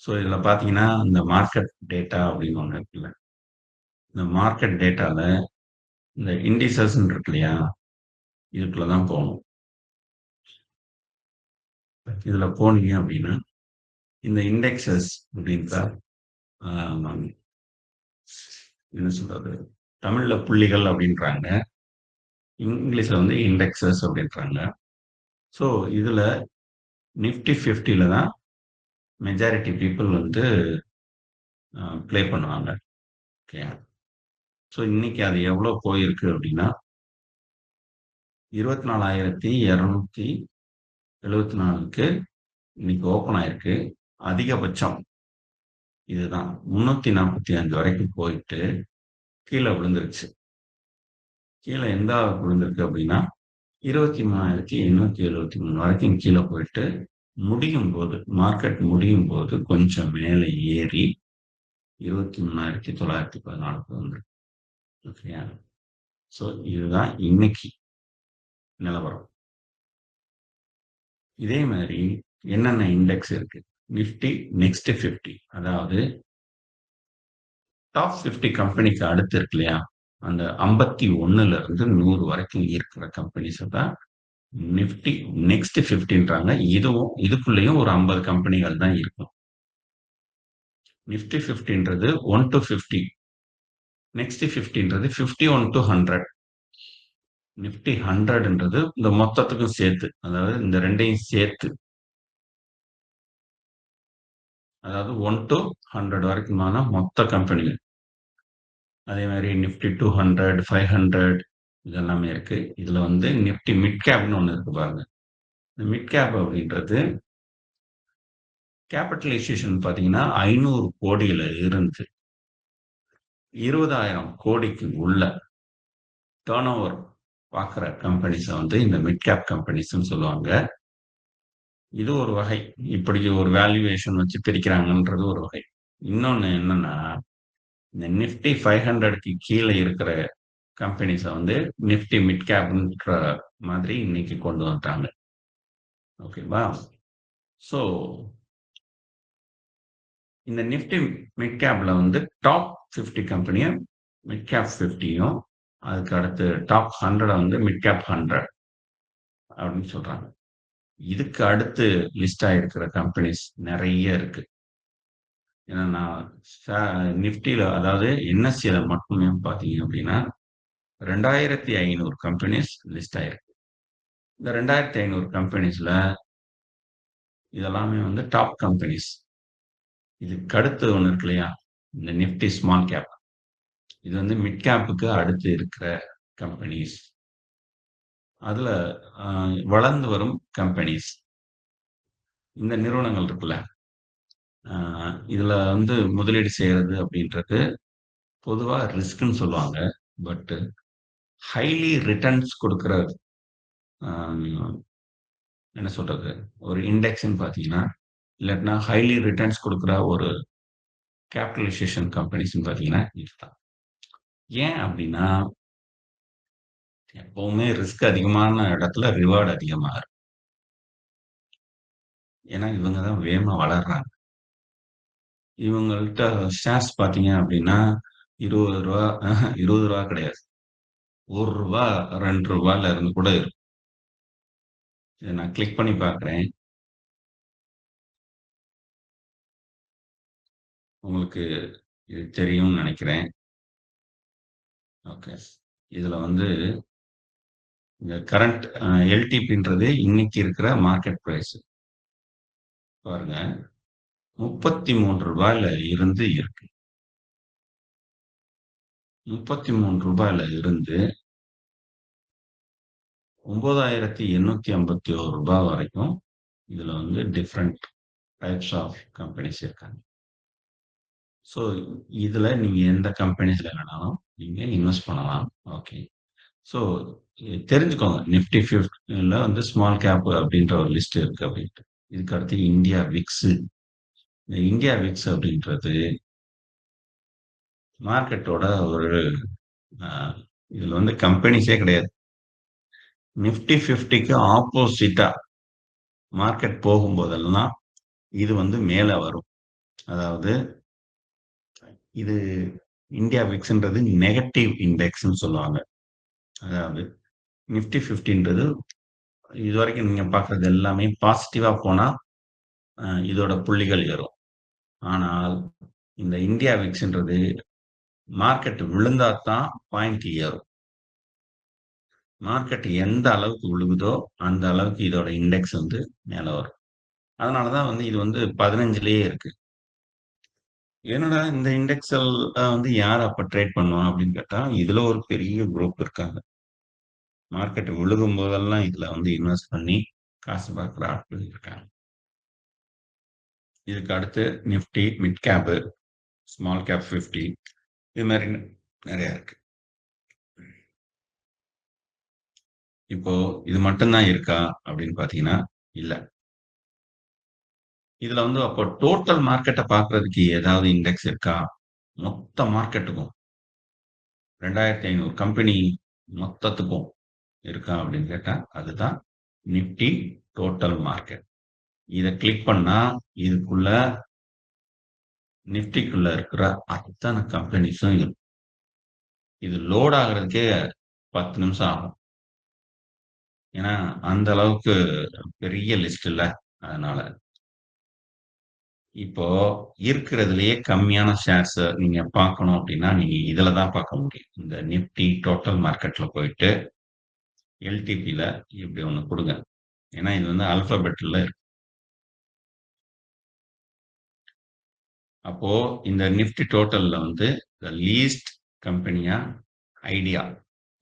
ஸோ, இதுல பார்த்தீங்கன்னா, இந்த மார்க்கெட் டேட்டா அப்படின்னு ஒண்ணு இருக்குல்ல. இந்த மார்க்கெட் டேட்டால இந்த இண்டிசஸ்ன்னு இருக்கு இல்லையா? இதுக்குள்ள தான் போணும். இதுல போனீங்க அப்படின்னா, இந்த இண்டெக்ஸஸ் அப்படின்ற ஆ என்ன சொல்றது? தமிழ்ல புள்ளிகள் அப்படின்றாங்க. இங்கிலீஷ்ல வந்து இண்டெக்ஸஸ் அப்படின்றாங்க. ஸோ, இதுல நிஃப்டி 50ல தான் மெஜாரிட்டி பீப்பிள் வந்து ப்ளே பண்ணுவாங்க. ஓகே. ஸோ, இன்னைக்கு அது எவ்வளோ போயிருக்கு அப்படின்னா, 24,274க்கு இன்னைக்கு ஓப்பன் ஆயிருக்கு. அதிகபட்சம் இதுதான். 345 வரைக்கும் போயிட்டு கீழ விழுந்துருச்சு. கீழ எந்த அளவுக்கு விழுந்திருக்கு அப்படின்னா, 23,873 வரைக்கும் கீழ போயிட்டு, மார்க்கெட் முடியும்போது கொஞ்சம் மேல ஏறி 23,914க்கு வந்திருக்கு. ஓகேயா? ஸோ இதுதான் இன்னைக்கு நிலவரம். இதே மாதிரி என்னென்ன இண்டெக்ஸ் இருக்கு? நிஃப்டி நெக்ஸ்ட் 50, அதாவது டாப் 50 கம்பெனிக்கு அடுத்து இருக்கு இல்லையா? அந்த 51ல இருந்து 100 வரைக்கும் இருக்கிற கம்பெனிஸ தான் நிஃப்டி நெக்ஸ்ட் 50ன்றாங்க. இதுக்குள்ளேயும் ஒரு 50 கம்பெனிகள் தான் இருக்கும். நிஃப்டி 50ன்றது 1 டூ 50. நெக்ஸ்ட் 50ன்றது 51 டூ 100. நிஃப்டி 100ன்றது இந்த மொத்தத்துக்கும் சேர்த்து. அதாவது இந்த 2யும் சேர்த்து. அதாவது 1 டூ 100 வரைக்குமான மொத்த கம்பெனிகள். அதே மாதிரி நிஃப்டி 200, 500 இதெல்லாமே இருக்கு. இதுல வந்து நிஃப்டி மிட் கேப்னு ஒண்ணு இருக்கு பாருங்க. இந்த மிட் கேப் அப்படின்றது கேபிட்டலைசேஷன் பார்த்தீங்கன்னா 500 கோடியில இருந்து 20,000 கோடிக்கு உள்ள டர்ன் ஓவர் பார்க்குற கம்பெனிஸ வந்து இந்த மிட் கேப் கம்பெனிஸ்ன்னு சொல்லுவாங்க. இது ஒரு வகை. இப்படி ஒரு வேல்யூவேஷன் வச்சு பிரிக்கிறாங்கன்றது ஒரு வகை. இன்னொன்னு என்னன்னா, இந்த நிஃப்டி 500க்கு கீழ இருக்கிற கம்பெனிஸ வந்து நிஃப்டி மிட் கேப்ன்ற மாதிரி இன்னைக்கு கொண்டு வந்துட்டாங்க. ஓகேவா? ஸோ இந்த நிஃப்டி மிட் கேப்ல வந்து டாப் 50 கம்பெனியும் மிட் கேப் 50யும் அதுக்கு அடுத்து டாப் 100 வந்து மிட் கேப் 100 அப்படின்னு சொல்றாங்க. இதுக்கு அடுத்து லிஸ்ட் ஆயிருக்கிற கம்பெனிஸ் நிறைய இருக்கு. ஏன்னா நான் நிஃப்டியில அதாவது என்எஸ்சியில மட்டுமே பார்த்தீங்க அப்படின்னா 2500 கம்பெனிஸ் லிஸ்ட் ஆயிருக்கு. இந்த 2500 கம்பெனிஸ்ல இதெல்லாமே வந்து டாப் கம்பெனிஸ். இதுக்கு அடுத்து ஒன்று இருக்கு இல்லையா? இந்த நிஃப்டி ஸ்மால் கேப். இது வந்து மிட் கேப்புக்கு அடுத்து இருக்கிற கம்பெனிஸ். அதுல வளர்ந்து வரும் கம்பெனிஸ். இந்த நிறுவனங்கள் இருக்குல்ல, இதுல வந்து முதலீடு செய்யறது அப்படின்றது பொதுவா ரிஸ்க்ன்னு சொல்லுவாங்க. பட் ஹைலி ரிட்டர்ன்ஸ் கொடுக்கிற என்ன சொல்றது? ஒரு இண்டெக்ஸ்ன்னு பார்த்தீங்கன்னா, இல்லாட்டினா ஹைலி ரிட்டர்ன்ஸ் கொடுக்கிற ஒரு கேபிட்டலைசேஷன் கம்பெனிஸ்ன்னு பார்த்தீங்கன்னா இதுதான். ஏன் அப்படின்னா, எப்பவுமே ரிஸ்க் அதிகமான இடத்துல ரிவார்ட் அதிகமா இருக்கும். ஏன்னா இவங்க தான் வேகமா வளர்றாங்க. இவங்கள்ட்ட ஷேர்ஸ் பார்த்தீங்க அப்படின்னா, ரூ. 20 ரூ. 20 கிடையாது. ரூ. 1 ரூ. 2ல இருந்து கூட இருக்கும். இத நான் கிளிக் பண்ணி பார்க்குறேன். உங்களுக்கு இது தெரியும்னு நினைக்கிறேன். ஓகே. இதுல வந்து இந்த கரண்ட் எல்டிபின்றது இன்னைக்கு இருக்கிற மார்க்கெட் பிரைஸ். பாருங்க. ரூ. 33ல இருந்து இருக்கு. ரூ. 33ல இருந்து ரூ. 9,851 வரைக்கும் இதுல வந்து டிஃபரண்ட் டைப்ஸ் ஆஃப் கம்பெனிஸ் இருக்காங்க. ஸோ இதுல நீங்க எந்த கம்பெனிஸ்ல வேணாலும் நீங்க இன்வெஸ்ட் பண்ணலாம். ஓகே. ஸோ தெரிஞ்சுக்கோங்க. நிஃப்டி 50ல வந்து ஸ்மால் கேப் அப்படின்ற ஒரு லிஸ்ட் இருக்கு அப்படின்ட்டு. இதுக்கு அடுத்து இந்தியா விக்ஸ். இந்த இந்தியா விக்ஸ் அப்படின்றது மார்க்கெட்டோட ஒரு இதுல வந்து கம்பெனிஸே கிடையாது. நிஃப்டி 50க்கு ஆப்போசிட்டா மார்க்கெட் போகும்போதெல்லாம் இது வந்து மேல வரும். அதாவது இது இந்தியா விக்ஸ்ன்றது நெகட்டிவ் இண்டெக்ஸ்ன்னு சொல்லுவாங்க. அதாவது நிஃப்டி 50ன்றது இதுவரைக்கும் நீங்க பார்க்குறது எல்லாமே பாசிட்டிவா போனா இதோட புள்ளிகள் ஏறும். ஆனால் இந்த இந்தியா விக்ஸ்ன்றது மார்க்கெட் விழுந்தா தான் பாயிண்ட் ஏறும். மார்க்கெட் எந்த அளவுக்கு விழுகுதோ அந்த அளவுக்கு இதோட இண்டெக்ஸ் வந்து மேல வரும். அதனாலதான் வந்து இது வந்து 15லயே இருக்கு. என்னடா இந்த இண்டெக்ஸல் வந்து யார் அப்ப ட்ரேட் பண்ணுவா அப்படின்னு கேட்டா, இதுல ஒரு பெரிய குரூப் இருக்காங்க. மார்க்கெட் விழுகும் போதெல்லாம் இதுல வந்து இன்வெஸ்ட் பண்ணி காசு பார்க்குற ஆட்கள் இருக்காங்க. இதுக்கு அடுத்து Nifty mid cap, small cap 50 இது மாதிரி நிறைய இருக்கு. இப்போ இது மட்டும்தான் இருக்கா அப்படின்னு பாத்தீங்கன்னா இல்ல. இதுல வந்து அப்போ டோட்டல் மார்க்கெட்டை பார்க்கறதுக்கு ஏதாவது இண்டெக்ஸ் இருக்கா? மொத்த மார்க்கெட்டுக்கும் 2500 கம்பெனி மொத்தத்துக்கும் இருக்கா அப்படின்னு கேட்டா அதுதான் நிஃப்டி டோட்டல் மார்க்கெட். இத கிளிக் பண்ணா, இதுக்குள்ள நிஃப்டிக்குள்ள இருக்கிற அத்தன கம்பெனிஸும் இருக்கும். இது லோட் ஆகுறதுக்கே 10 நிமிஷம் ஆகும். ஏன்னா, அந்த அளவுக்கு பெரிய லிஸ்ட் இல்ல. அதனால. இப்போ இருக்கிறதுலயே கம்மியான ஷேர்ஸ நீங்க பார்க்கணும் அப்டின்னா, நீங்க இதுல தான் பார்க்க முடியும். இந்த நிஃப்டி டோட்டல் மார்க்கெட்ல போயிட்டு, எல்டிபில இப்டி ஒண்ணு குடுங்க. ஏன்னா, இது வந்து ஆல்பாபெட்ல இருக்கு. அப்போ இந்த நிஃப்டி டோட்டல்ல வந்து லீஸ்ட் கம்பெனியா ஐடியா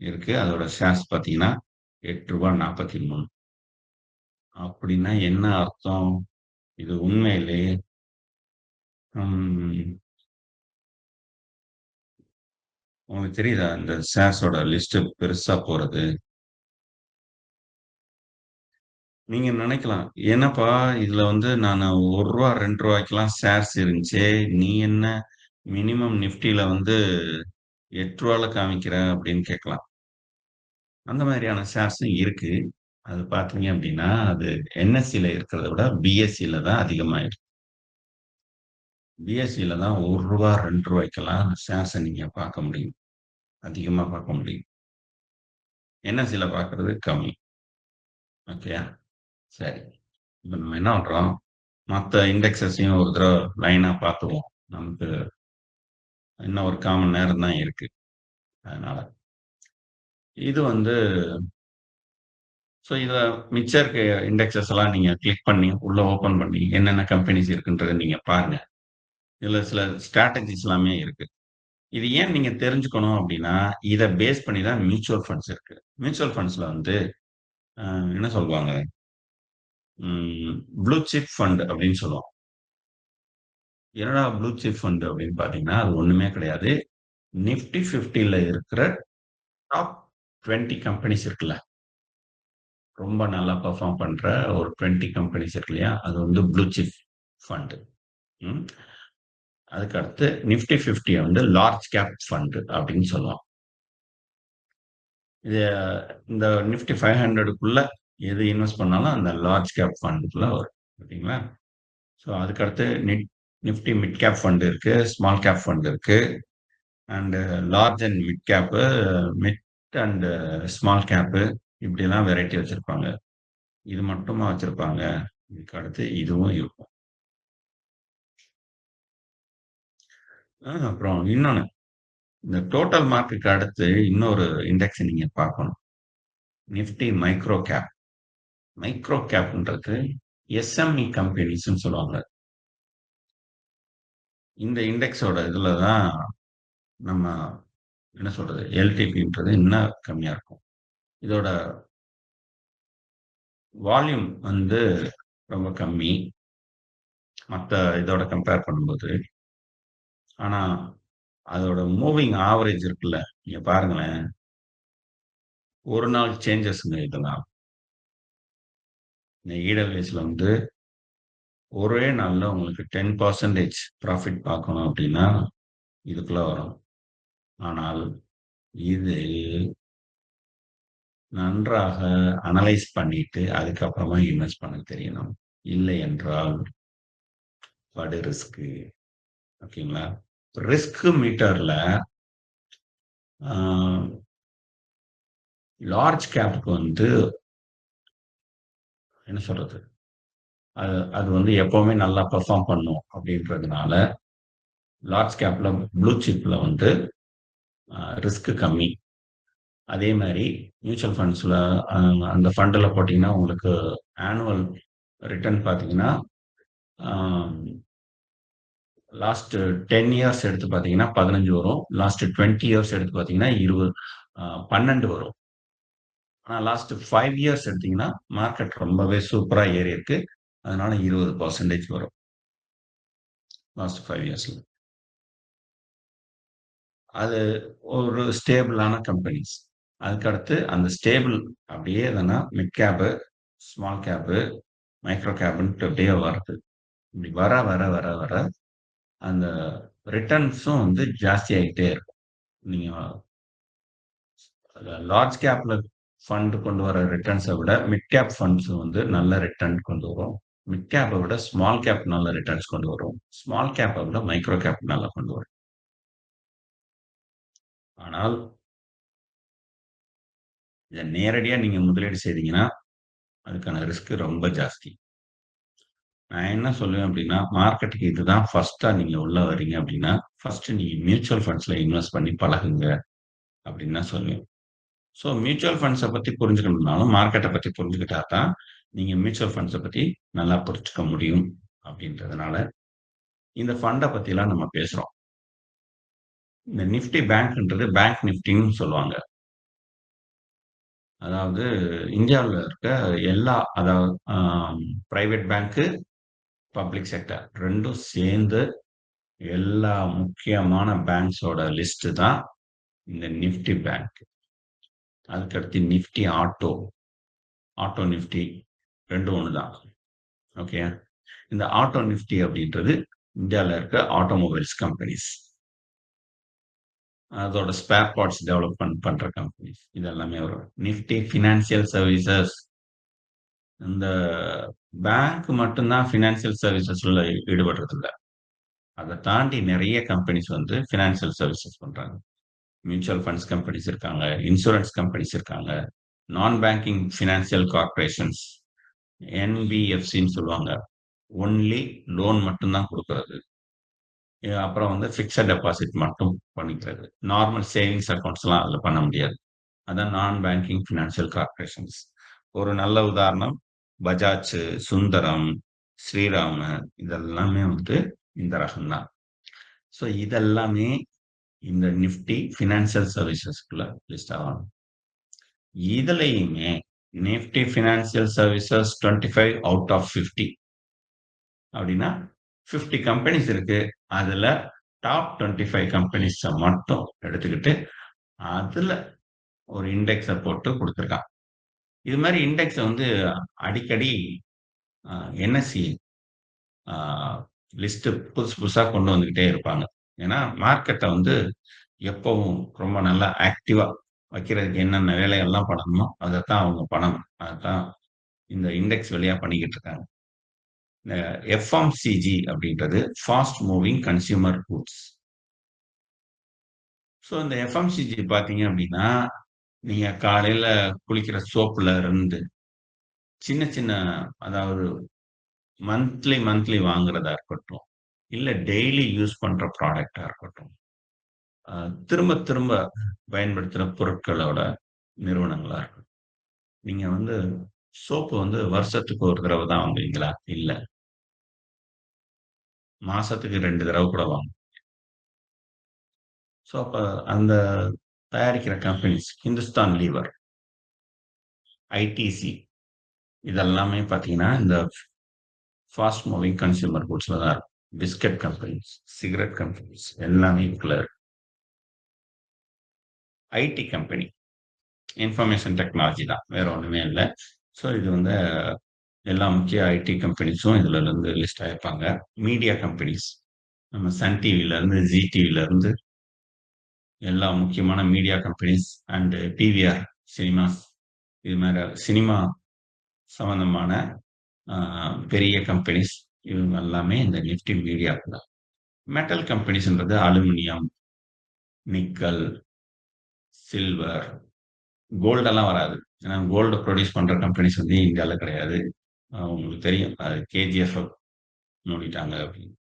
இருக்கு. அதோட ஷேர்ஸ் பார்த்தீங்கன்னா, ரூ. 8.43. அப்படின்னா என்ன அர்த்தம்? இது உண்மையிலேயே ம் உங்களுக்கு தெரியுதா? இந்த ஷேர்ஸோட லிஸ்ட் பெருசா போறது. நீங்க நினைக்கலாம், "என்னப்பா இதுல வந்து நானு ரூ. 1 ரூ. 2க்கெல்லாம் ஷேர்ஸ் இருந்துச்சே. நீ என்ன மினிமம் நிஃப்டில வந்து ரூ. 8ல காமிக்கிற?" அப்படின்னு கேட்கலாம். அந்த மாதிரியான ஷேர்ஸும் இருக்கு. அது பார்த்தீங்க அப்படின்னா, அது என்எஸ்சில இருக்கிறத விட பிஎஸ்சில தான் அதிகமா இருக்கு. பிஎஸ்சில தான் ரூ. 1 ரூ. 2க்கெல்லாம் ஷேர்ஸ நீங்க பார்க்க முடியும். அதிகமா பார்க்க முடியும். என்எஸ்சில பார்க்கிறது கம்மி. ஓகேயா? சரி. இப்ப நம்ம என்ன பண்றோம், மத்த இண்டெக்ஸஸையும் ஒரு தடவ லைனா பார்த்துருவோம். நமக்கு இன்னும் ஒரு 1/4 மணி நேரம் தான் இருக்கு. அதனால. இது வந்து இத மிச்சம் இருக்க இண்டெக்ஸஸ் எல்லாம் நீங்க கிளிக் பண்ணி, உள்ள ஓப்பன் பண்ணி, என்னென்ன கம்பெனிஸ் இருக்குன்றத நீங்க பாருங்க. இதுல சில ஸ்ட்ராட்டஜிஸ் எல்லாமே இருக்கு. இது ஏன் நீங்க தெரிஞ்சுக்கணும் அப்டின்னா, இத பேஸ் பண்ணி தான் மியூச்சுவல் ஃபண்ட்ஸ் இருக்கு. மியூச்சுவல் ஃபண்ட்ஸ்ல வந்து அ என்ன சொல்வாங்க, ப்ளூ சிப் ஃபண்ட் அப்டின்னு சொல்லுவோம். என்னடா ப்ளூ சிப் ஃபண்ட் அப்டின்னு பார்த்தீங்கன்னா, அது ஒண்ணுமே கிடையாது. நிஃப்டி 50ல இருக்கிற டாப் 20 கம்பெனிஸ் இருக்குல்ல, ரொம்ப நல்லா பெர்ஃபார்ம் பண்ற ஒரு 20 கம்பெனிஸ் இருக்கு இல்லையா? அது வந்து ப்ளூ சிப் ஃபண்ட். ம். அதுக்கு அடுத்து நிஃப்டி 50 வந்து லார்ஜ் கேப் ஃபண்ட் அப்டின்னு சொல்லுவோம். இது இந்த நிஃப்டி 500க்குள்ள எது இன்வெஸ்ட் பண்ணாலும் அந்த லார்ஜ் கேப் ஃபண்டுக்குள்ள வரும். ஓகேங்களா? அதுக்கு அடுத்து நிஃப்டி மிட் கேப் ஃபண்ட் இருக்கு. ஸ்மால் கேப் ஃபண்ட் இருக்கு. And large and mid gap, mid and small gap இப்படிலாம் வெரைட்டி வச்சிருப்பாங்க. இது மட்டுமா வச்சிருப்பாங்க? இதுக்கு அடுத்து இதுவும் இருக்கும். அப்புறம் இன்னொன்னு, இந்த டோட்டல் மார்க்குக்கு அடுத்து இன்னொரு இண்டெக்ஸ் நீங்க பார்க்கணும். Nifty micro cap. மைக்ரோ கேப்ன்றது எஸ்எம்இ கம்பெனிஸ்ன்னு சொல்லுவாங்க. இந்த இண்டெக்ஸோட இதுல தான் நம்ம என்ன சொல்றது? எல்டிபின்றது இன்னும் கம்மியா இருக்கும். இதோட வால்யூம் வந்து ரொம்ப கம்மி. மத்த இதோட கம்பேர் பண்ணும்போது. ஆனா, அதோட மூவிங் ஆவரேஜ் இருக்குல்ல, நீங்க பாருங்களேன். ஒரு நாள் சேஞ்சஸ்ங்க இதெல்லாம். இந்த இடபிள்யூஎஸ்ல வந்து ஒரே நாள்ல உங்களுக்கு 10% ப்ராஃபிட் பார்க்கணும் அப்டின்னா, இதுக்குள்ள வரும். ஆனால் இது நன்றாக அனலைஸ் பண்ணிட்டு, அதுக்கப்புறமா இன்வெஸ்ட் பண்ண தெரியணும். இல்லை என்றால் படு ரிஸ்க்கு. ஓகேங்களா? ரிஸ்க் மீட்டர்ல ஆ லார்ஜ் கேப்க்கு வந்து என்ன சொல்றது? அது அது வந்து எப்பவுமே நல்லா பெர்ஃபார்ம் பண்ணும் அப்படின்றதுனால, லார்ஜ் கேப்ல ப்ளூ சிப்ல வந்து ரிஸ்க் கம்மி. அதே மாரி மியூச்சுவல் ஃபண்ட்ஸ்ல அ அந்த ஃபண்டுல போட்டீங்கன்னா, உங்களுக்கு ஆனுவல் ரிட்டர்ன் பார்த்தீங்கன்னா, ஆ லாஸ்ட் 10 இயர்ஸ் எடுத்து பார்த்தீங்கன்னா 15 வரும். லாஸ்ட் 20 இயர்ஸ் எடுத்து பார்த்தீங்கன்னா 12 வரும். ஆனா லாஸ்ட் 5 இயர்ஸ் எடுத்தீங்கன்னா, மார்க்கெட் ரொம்பவே சூப்பரா ஏறியிருக்கு. அதனால 20% வரும். லாஸ்ட் 5 இயர்ஸ்ல. அது ஒரு ஸ்டேபிளான கம்பெனிஸ். அதுக்கடுத்து அந்த ஸ்டேபிள் அப்படியே எதன்னா mid cap, small cap, micro கேப்ன்ட்டு அப்படியே வருது. இப்படி வர, வர, வர, வர அந்த ரிட்டர்ன்ஸும் வந்து ஜாஸ்தி ஆயிட்டே இருக்கும். நீங்க லார்ஜ் கேப்ல ஃபண்ட் கொண்டு வர ரிட்டர்ன்ஸை விட மிட் கேப் ஃபண்ட்ஸ் வந்து நல்ல ரிட்டர்ன் கொண்டு வரும். மிட் கேப்பை விட ஸ்மால் கேப் நல்ல ரிட்டர்ன்ஸ் கொண்டு வரும். ஸ்மால் கேப்பை விட மைக்ரோ கேப் நல்லா கொண்டு வரும். ஆனால் இதை நேரடியா நீங்க முதலீடு செய்தீங்கன்னா அதுக்கான ரிஸ்க் ரொம்ப ஜாஸ்தி. நான் என்ன சொல்லுவேன் அப்படின்னா, மார்க்கெட்டுக்கு இதுதான் ஃபர்ஸ்ட்டா நீங்க உள்ள வர்றீங்க அப்படின்னா, ஃபர்ஸ்ட் நீங்க மியூச்சுவல் ஃபண்ட்ஸ்ல இன்வெஸ்ட் பண்ணி பழகுங்க அப்படின்னு தான் சொல்லுவேன். ஸோ மியூச்சுவல் ஃபண்ட்ஸ பத்தி புரிஞ்சுக்கணும்னாலும், மார்க்கெட்ட பத்தி புரிஞ்சுக்கிட்டா தான், நீங்க மியூச்சுவல் ஃபண்ட்ஸ பத்தி நல்லா புரிஞ்சுக்க முடியும் அப்படின்றதுனால, இந்த ஃபண்ட பத்திலாம் நம்ம பேசுறோம். இந்த நிஃப்டி பேங்க்ன்றது பேங்க் நிஃப்டின்னு சொல்லுவாங்க. அதாவது இந்தியாவுல இருக்க எல்லா அதாவது பிரைவேட் பேங்க்கு, பப்ளிக் செக்டார் 2ம் சேர்ந்து எல்லா முக்கியமான பேங்க்ஸோட லிஸ்ட் தான் இந்த நிஃப்டி பேங்க். அதுக்கடுத்து நிஃப்டி ஆட்டோ, ஆட்டோ நிஃப்டி 2ம் ஒண்ணு தான். ஓகே. இந்த ஆட்டோ நிஃப்டி அப்படின்றது இந்தியால இருக்க ஆட்டோமொபைல்ஸ் கம்பெனிஸ். அதோட ஸ்பேர் பார்ட்ஸ் டெவலப்மெண்ட் பண்ற கம்பெனிஸ். இது எல்லாமே வரும். Nifty financial services. இந்த பேங்க் மட்டும் தான் ஃபினான்சியல் சர்வீசஸ்ல ஈடுபடுறது இல்ல. அத தாண்டி நெறைய கம்பெனிஸ் வந்து ஃபினான்சியல் சர்வீசஸ் பண்றாங்க. மியூச்சுவல் ஃபண்ட்ஸ் கம்பெனிஸ் இருக்காங்க, இன்சூரன்ஸ் கம்பெனிஸ் இருக்காங்க, நான் பேங்கிங் ஃபினான்சியல் கார்ப்பரேஷன்ஸ், என்பிஎஃப்சின்னு சொல்லுவாங்க. ஒன்லி லோன் மட்டும் தான் குடுக்குறது. அப்புறம் வந்து பிக்ஸட் டெபாசிட் மட்டும் பண்ணிக்கிறது. நார்மல் சேவிங்ஸ் அக்கவுண்ட்ஸ்லாம் அதுல பண்ண முடியாது. அதான் நான் பேங்கிங் ஃபினான்சியல் கார்ப்பரேஷன்ஸ். ஒரு நல்ல உதாரணம் பஜாஜ், சுந்தரம், ஸ்ரீராம் இதெல்லாமே வந்து இந்த ரகம் தான். ஸோ இதெல்லாமே இந்த நிஃப்டி ஃபினான்சியல் சர்வீசஸ்க்குள்ள லிஸ்ட் ஆகும். இதுலயுமே Nifty financial services 25 out of 50 அப்படின்னா 50 கம்பெனிஸ் இருக்கு. அதுல டாப் 25 கம்பெனிஸ மட்டும் எடுத்துக்கிட்டு அதுல ஒரு இண்டெக்ஸ போட்டு குடுத்திருக்கான். இது மாரி இண்டெக்ஸ வந்து அடிக்கடி என்எஸ்இ ஆ லிஸ்ட் புதுசு புதுசா கொண்டு வந்துகிட்டே இருப்பாங்க. ஏன்னா மார்க்கெட்ட வந்து எப்பவும் ரொம்ப நல்லா ஆக்டிவா வைக்கிறதுக்கு என்னென்ன வேலைகள்லாம் பண்ணணுமோ, அதத்தான் அவங்க பண்ணணும். அதத்தான் இந்த இண்டெக்ஸ் வழியா பண்ணிக்கிட்டு இருக்காங்க. இந்த எஃப்எம்சிஜி அப்படின்றது fast moving consumer goods. So இந்த எஃப்எம்சிஜி பார்த்தீங்க அப்படின்னா, நீங்க காலையில குளிக்கிற சோப்புல இருந்து சின்ன சின்ன அதாவது மந்த்லி வாங்குறதா இருக்கட்டும், இல்ல டெய்லி யூஸ் பண்ற ப்ராடக்ட்டா இருக்கட்டும், அ திரும்ப திரும்ப பயன்படுத்துற பொருட்களோட நிறுவனங்களா இருக்கட்டும். நீங்க வந்து சோப்பு வந்து வருஷத்துக்கு ஒரு தடவ தான் வாங்குவீங்களா? இல்ல. மாசத்துக்கு 2 தடவ கூட வாங்குவீங்க. ஸோ அப்ப அந்த தயாரிக்கிற கம்பெனிஸ் ஹிந்துஸ்தான் லீவர், ஐடிசி இதெல்லாமே பார்த்தீங்கன்னா, இந்த ஃபாஸ்ட் மூவிங் கன்சியூமர் கூட்ஸ்ல தான் இருக்கும். பிஸ்கட் கம்பெனிஸ், சிகரெட் கம்பெனிஸ் எல்லாமே இதுக்குள்ள இருக்கு. ஐடி கம்பெனி, இன்ஃபர்மேஷன் டெக்னாலஜி தான். வேற ஒண்ணுமே இல்ல. ஸோ இது வந்து எல்லா முக்கிய ஐடி கம்பெனிஸும் இதுல இருந்து லிஸ்ட் ஆயிருப்பாங்க. மீடியா கம்பெனிஸ், நம்ம சன் டிவில இருந்து, ஜீ டிவில இருந்து எல்லா முக்கியமான media companies and PVR cinemas இது மாரி சினிமா சம்பந்தமான பெரிய கம்பெனிஸ் இவங்க எல்லாமே இந்த நிஃப்டி மீடியாக்கு தான். மெட்டல் கம்பெனிஸ்ன்றது அலுமினியம், நிக்கல், சில்வர், கோல்டெல்லாம் வராது. ஏன்னா கோல்டு ப்ரொடியூஸ் பண்ற கம்பெனிஸ் வந்து இந்தியால கிடையாது. உங்களுக்கு தெரியும். அது கேஜிஎஃப் மூடிட்டாங்க அப்படின்னு.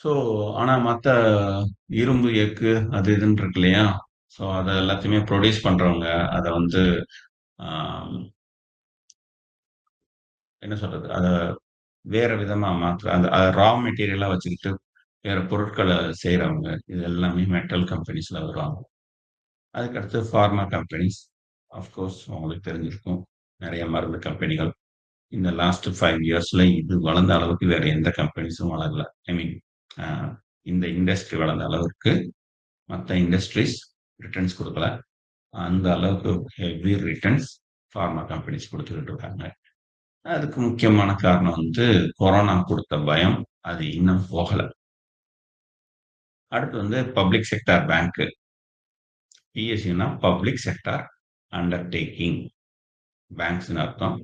ஸோ ஆனா மத்த இரும்பு, எஃகு அது இதுன்னு இருக்கு இல்லையா? ஸோ அத எல்லாத்தையுமே ப்ரொடியூஸ் பண்றவங்க, அத வந்து ஆ என்ன சொல்றது? அத வேற விதமா மாற்று அந்த ரா மெட்டீரியலா வச்சுக்கிட்டு வேற பொருட்கள செய்றவங்க. இது எல்லாமே மெட்டல் கம்பெனிஸ்ல வருவாங்க. அதுக்கடுத்து ஃபார்மா கம்பெனிஸ். ஆஃப் கோர்ஸ் உங்களுக்கு தெரிஞ்சிருக்கும். நெறைய மருந்து கம்பெனிகள். இந்த லாஸ்ட் 5 இயர்ஸ்ல இது வளர்ந்த அளவுக்கு வேற எந்த கம்பெனிஸும் வளரல. ஐ மீன் அ இந்த இண்டஸ்ட்ரி வளர்ந்த அளவுக்கு மத்த இண்டஸ்ட்ரீஸ் ரிட்டர்ன்ஸ் குடுக்கல. அந்த அளவுக்கு ஹெவி ரிட்டர்ன்ஸ் ஃபார்மா கம்பெனிஸ் குடுத்துக்கிட்டு இருக்காங்க. அதுக்கு முக்கியமான காரணம் வந்து கொரோனா குடுத்த பயம். அது இன்னும் போகல. அடுத்து வந்து பப்ளிக் செக்டார் பேங்க். பிஎஸ்யூன்னா பப்ளிக் செக்டார் அண்டர்டேக்கிங் பேங்க்ஸ்ன்னு அர்த்தம்.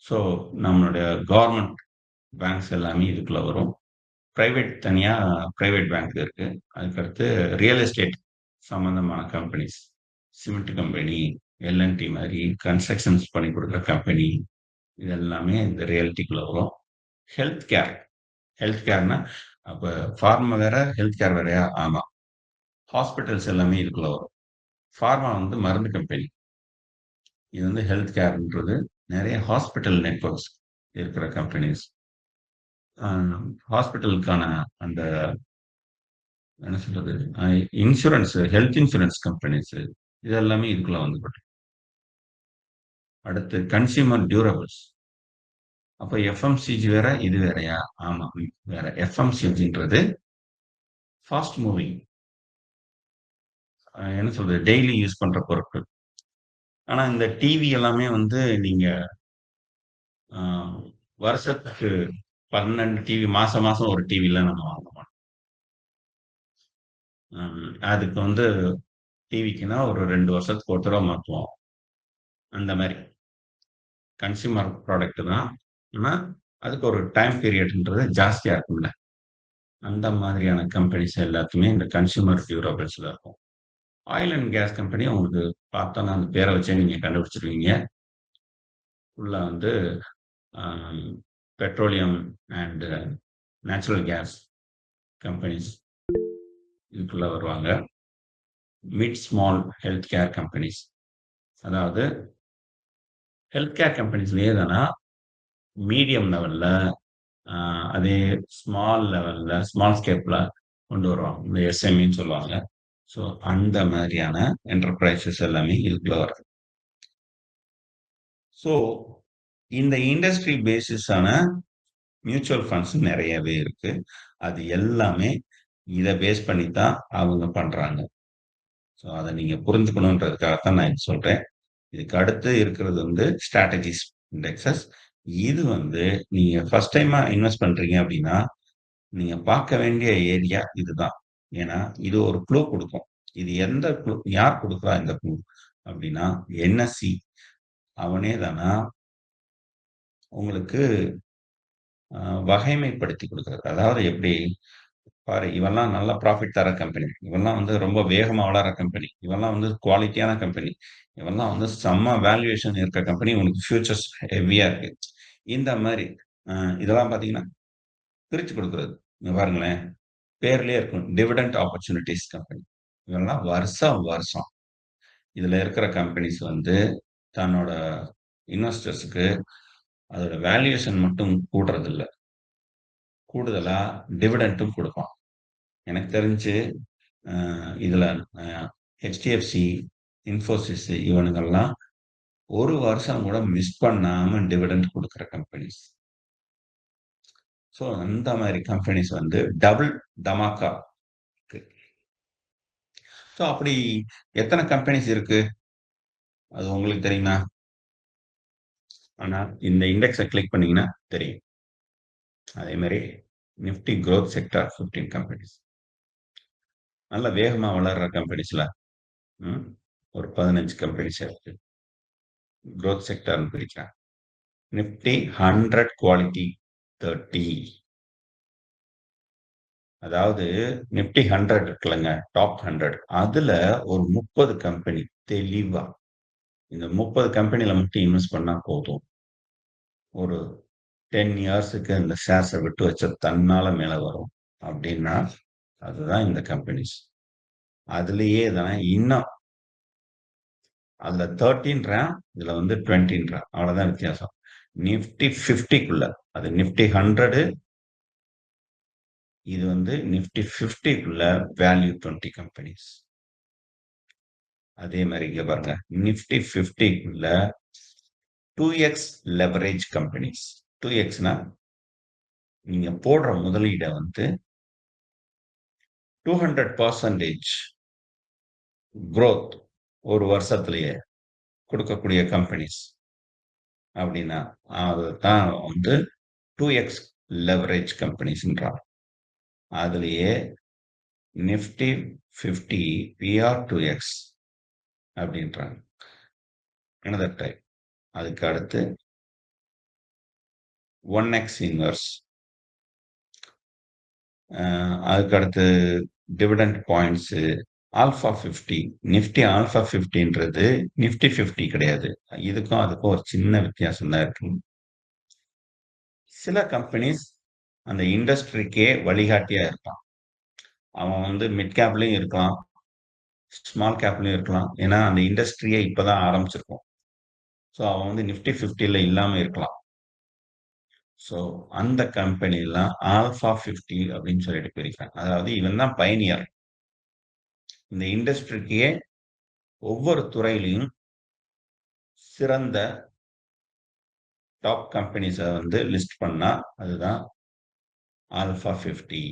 ஸோ நம்மளுடைய கவர்மெண்ட் பேங்க்ஸ் எல்லாமே இதுக்குள்ள வரும். பிரைவேட் தனியா பிரைவேட் பேங்க் இருக்கு. அதுக்கடுத்து ரியல் எஸ்டேட் சம்பந்தமான கம்பெனிஸ், சிமெண்ட் கம்பெனி, எல்&டி மாதிரி கன்ஸ்ட்ரக்ஷன்ஸ் பண்ணி கொடுக்குற கம்பெனி, இது எல்லாமே இந்த ரியாலிட்டிக்குள்ள வரும். Health care. ஹெல்த் கேர்னா அப்ப ஃபார்மா வேற, ஹெல்த் கேர் வேறயா? ஆமா. ஹாஸ்பிட்டல்ஸ் எல்லாமே இதுக்குள்ள வரும். ஃபார்மா வந்து மருந்து கம்பெனி. இது வந்து ஹெல்த் கேர்ன்றது நிறைய ஹாஸ்பிட்டல் நெட்வொர்க்ஸ் இருக்கிற கம்பெனிஸ். ஹாஸ்பிட்டலுக்கான அந்த என்ன சொல்றது? இன்சூரன்ஸ், ஹெல்த் இன்சூரன்ஸ் கம்பெனிஸ் இது எல்லாமே இதுக்குள்ள வந்துரும். அடுத்து கன்சியூமர் டியூரபிள்ஸ். அப்ப எஃப்எம்சிஜி வேற, இது வேறயா? ஆமா, வேற. எஃப்எம்சிஜின்றது ஃபாஸ்ட் மூவிங், என்ன சொல்றது? டெய்லி யூஸ் பண்ற பொருட்கள். ஆனா இந்த டிவி எல்லாமே வந்து நீங்க ஆ, வருஷத்துக்கு 12 டிவி, மாசம் மாசம் ஒரு டிவிலாம் நம்ம வாங்க மாட்டோம். அதுக்கு வந்து டிவிக்குன்னா ஒரு 2 வருஷத்துக்கு ஒரு தடவ மாத்துவோம். அந்த மாரி. கன்சியூமர் ப்ராடக்ட் தான். ஆனா, அதுக்கு ஒரு டைம் பீரியட்ன்றது ஜாஸ்தியா இருக்கும்ல. அந்த மாதிரியான கம்பெனிஸ் எல்லாத்தையுமே இந்த கன்சியூமர் டியூரபிள்ஸ்ல இருக்கும். ஆயில் அண்ட் கேஸ் கம்பெனி உங்களுக்கு பார்த்தோன்னா அந்த பேர வச்சே நீங்க கண்டுபிடிச்சுருவீங்க. ஃபுல்லா வந்து um petroleum and natural gas companies இதுக்குள்ள வருவாங்க. Mid, small health care companies. அதாவது ஹெல்த் கேர் கம்பெனிஸ்லயே தானா மீடியம் லெவல்ல, அ அதே ஸ்மால் லெவல்ல, ஸ்மால் ஸ்கேல்ல கொண்டு வருவாங்க. இந்த எஸ்எம்இன்னு சொல்லுவாங்க. ஸோ அந்த மாதிரியான என்டர்பிரைசஸ் எல்லாமே இதுக்குள்ள வருது. ஸோ இந்த இண்டஸ்ட்ரி பேசிஸான மியூச்சுவல் ஃபண்ட்ஸ் நெறையவே இருக்கு. அது எல்லாமே இத பேஸ் பண்ணி தான் அவங்க பண்றாங்க. ஸோ அத நீங்க புரிஞ்சுக்கணுன்றதுக்காக தான் நான் இத சொல்றேன். இதுக்கு அடுத்து இருக்கிறது வந்து ஸ்ட்ராட்டஜிஸ் இண்டெக்ஸஸ். இது வந்து நீங்க ஃபர்ஸ்ட் டைமா இன்வெஸ்ட் பண்றீங்க அப்படின்னா, நீங்க பார்க்க வேண்டிய ஏரியா இதுதான். ஏன்னா, இது ஒரு க்ளூ குடுக்கும். இது எந்த க்ளூ, யார் குடுக்குறா இந்த க்ளூ அப்படின்னா, என்எஸ்சி அவனே தானா உங்களுக்கு அ வகைமைப்படுத்தி குடுக்குறது. அதாவது எப்படி? பாரு, இவன்லாம் நல்ல ப்ராஃபிட் தர கம்பெனி. இவன்லாம் வந்து ரொம்ப வேகமா வளர்ற கம்பெனி. இவன்லாம் வந்து குவாலிட்டியான கம்பெனி. இவன்லாம் வந்து செம்ம வேல்யூவேஷன் இருக்க கம்பெனி. உனக்கு ஃபியூச்சர்ஸ் ஹெவியா இருக்கு. இந்த மாரி அ இதெல்லாம் பார்த்தீங்கன்னா, பிரிச்சு குடுக்குறது. இங்க பாருங்களேன், பேர்லயே இருக்கும். Dividend opportunities company. இவன்லாம் வருஷம் வருஷம் இதுல இருக்கிற கம்பெனிஸ் வந்து தன்னோட இன்வெஸ்டர்ஸ்க்கு அதோட வேல்யூவேஷன் மட்டும் கூடுறதில்ல. கூடுதலா டிவிடெண்டும் குடுப்பான். எனக்கு தெரிஞ்சு அ இதுல அ HDFC, Infosys இவனுங்கல்லாம் 1 வருஷம் கூட மிஸ் பண்ணாம டிவிடெண்ட் குடுக்குற கம்பெனிஸ். ஸோ அந்த மாரி கம்பெனிஸ் வந்து டபுள் தமாக்கா இருக்கு. ஸோ அப்படி எத்தன கம்பெனிஸ் இருக்கு? அது உங்களுக்கு தெரியுமா? ஆனா இந்த இண்டெக்ஸ கிளிக் பண்ணீங்கன்னா தெரியும். அதே மாரி நிஃப்டி குரோத் செக்டார் 15 கம்பெனிஸ். நல்ல வேகமா வளர்ற கம்பெனிஸ்ல ம் ஒரு 15 கம்பெனிஸ் இருக்கு. குரோத் செக்டார்ன்னு பிரிக்கிறேன். Nifty 100 quality 30. அதாவது நிஃப்டி 100 இருக்குல்லங்க, டாப் 100 அதுல ஒரு 30 கம்பெனி தெளிவா. இந்த 30 கம்பெனில மட்டும் இன்வெஸ்ட் பண்ணா போதும். ஒரு 10 இயர்ஸ்க்கு இந்த ஷேர்ஸ விட்டு வச்சா தன்னால மேல வரும். அப்டின்னா, அதுதான் இந்த கம்பெனிஸ். அதிலேயே தான் இன்னும் அதுல 13ன்றான், இதுல வந்து 20ன்றான். அவ்வளவுதான் வித்தியாசம். நிஃப்டி 50க்குள்ள, அது நிஃப்டி 100, இது வந்து நிஃப்டி 50க்குள்ள வேல்யூ 20 கம்பெனிஸ். அதே மாரி இங்க பாருங்க. நிஃப்டி 50க்குள்ள 2x லெவரேஜ் கம்பெனிஸ். 2xன்னா நீங்க போடுற முதலீட வந்து 200% குரோத் ஒரு வருஷத்திலேயே குடுக்கக்கூடிய கம்பெனிஸ் அப்டின்னா, அதுதான் வந்து 2x லெவரேஜ் கம்பெனிஸ்ன்றாங்க. அதிலேயே நிஃப்டி 50 பிஆர் 2x அப்டின்றாங்க. Another type. அதுக்கு அடுத்து 1x இன்வெர்ஸ். அதுக்கு அடுத்து dividend points, alpha 50. Nifty alpha 50ன்றது நிஃப்டி 50 கிடையாது. இதுக்கும் அதுக்கும் ஒரு சின்ன வித்தியாசம் தான் இருக்கு. சில கம்பெனிஸ் அந்த இண்டஸ்ட்ரிக்கே வழிகாட்டியா இருப்பான். அவன் வந்து மிட் கேப்லயும் இருக்கலாம், ஸ்மால் கேப்லயும் இருக்கலாம். ஏன்னா அந்த இண்டஸ்ட்ரியே இப்பதான் ஆரம்பிச்சிருக்கும். ஸோ அவன் வந்து நிஃப்டி 50ல இல்லாம இருக்கலாம். ஸோ அந்த கம்பெனிலாம் ஆல்ஃபா 50 அப்படின்னு சொல்லிட்டு பிரிக்கிறாங்க. அதாவது இவன் தான் பயனியர். இந்த இண்டஸ்ட்ரிக்கே ஒவ்வொரு துறையிலையும் சிறந்த டாப் கம்பெனிஸ வந்து லிஸ்ட் பண்ணா அதுதான் ஆல்ஃபா 50.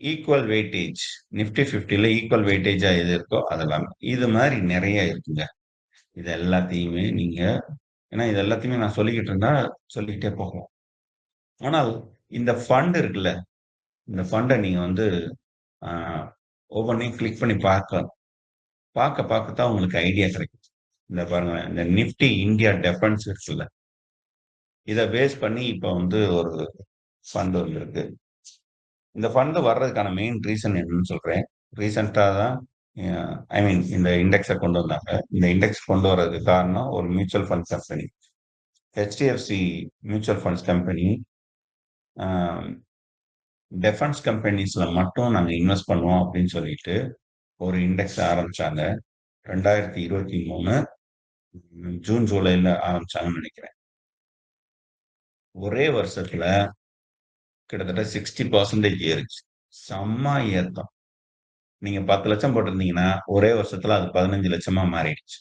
ஈக்குவல் வெயிட்டேஜ் நிஃப்டி 50ல ஈக்குவல் வெயிட்டேஜா எது இருக்கோ அதெல்லாம். இது மாதிரி நிறைய இருக்குங்க. இது எல்லாத்தையுமே நீங்க ஏன்னா இது எல்லாத்தையுமே நான் சொல்லிக்கிட்டு இருந்தா சொல்லிக்கிட்டே போகலாம். ஆனால் இந்த ஃபண்ட் இருக்குல்ல, இந்த ஃபண்ட நீங்க வந்து ஆ ஒவ்வொன்னையும் கிளிக் பண்ணி பார்க்க பார்க்க தான் உங்களுக்கு ஐடியா கிடைக்கும். இந்த பாருங்க, இந்த நிஃப்டி இந்தியா டிஃபென்ஸ் இருக்குல்ல, இத பேஸ் பண்ணி இப்ப வந்து ஒரு ஃபண்ட் வந்திருக்கு. இந்த ஃபண்ட் வர்றதுக்கான மெயின் ரீசன் என்னன்னு சொல்றேன். ரீசென்ட்டா தான் ஐ மீன் இந்த இண்டெக்ஸ கொண்டு வந்தாங்க. இந்த இண்டெக்ஸ் கொண்டு வர்றதுக்கு காரணம் ஒரு mutual fund company. HDFC mutual funds company uh defence கம்பெனிஸ்ல மட்டும் நாங்க இன்வெஸ்ட் பண்ணுவோம் அப்படின்னு சொல்லிட்டு ஒரு இண்டெக்ஸ் ஆரம்பிச்சாங்க. 2023 ஜூன், ஜூலைல ஆரம்பிச்சாங்கன்னு நினைக்கிறேன். ஒரே வருஷத்துல கிட்டத்தட்ட 60% ஏறுச்சு. செம்ம ஏத்தம். நீங்க 10 லட்சம் போட்டிருந்தீங்கன்னா, ஒரே வருஷத்துல அது 15 லட்சமா மாறிடுச்சு.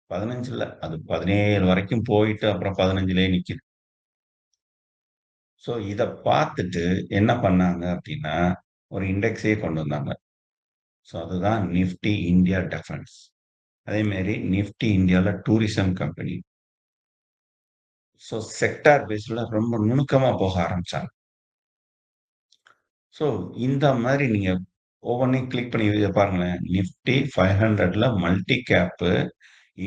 15 இல்ல, அது 17 வரைக்கும் போயிட்டு அப்புறம் 15லயே நிக்குது. ஸோ இத பார்த்துட்டு என்ன பண்ணாங்க அப்டின்னா, ஒரு இண்டெக்ஸே கொண்டு வந்தாங்க. ஸோ அதுதான் நிஃப்டி இந்தியா டிஃபென்ஸ். அதே மாரி நிஃப்டி இந்தியால டூரிசம் கம்பெனி. ஸோ செக்டார் பேஸ்ல ரொம்ப நுணுக்கமா போக ஆரம்பிச்சாங்க. ஸோ இந்த மாரி நீங்க ஒவ்வொன்னையும் கிளிக் பண்ணி இத பாருங்களேன். நிஃப்டி 500ல multi cap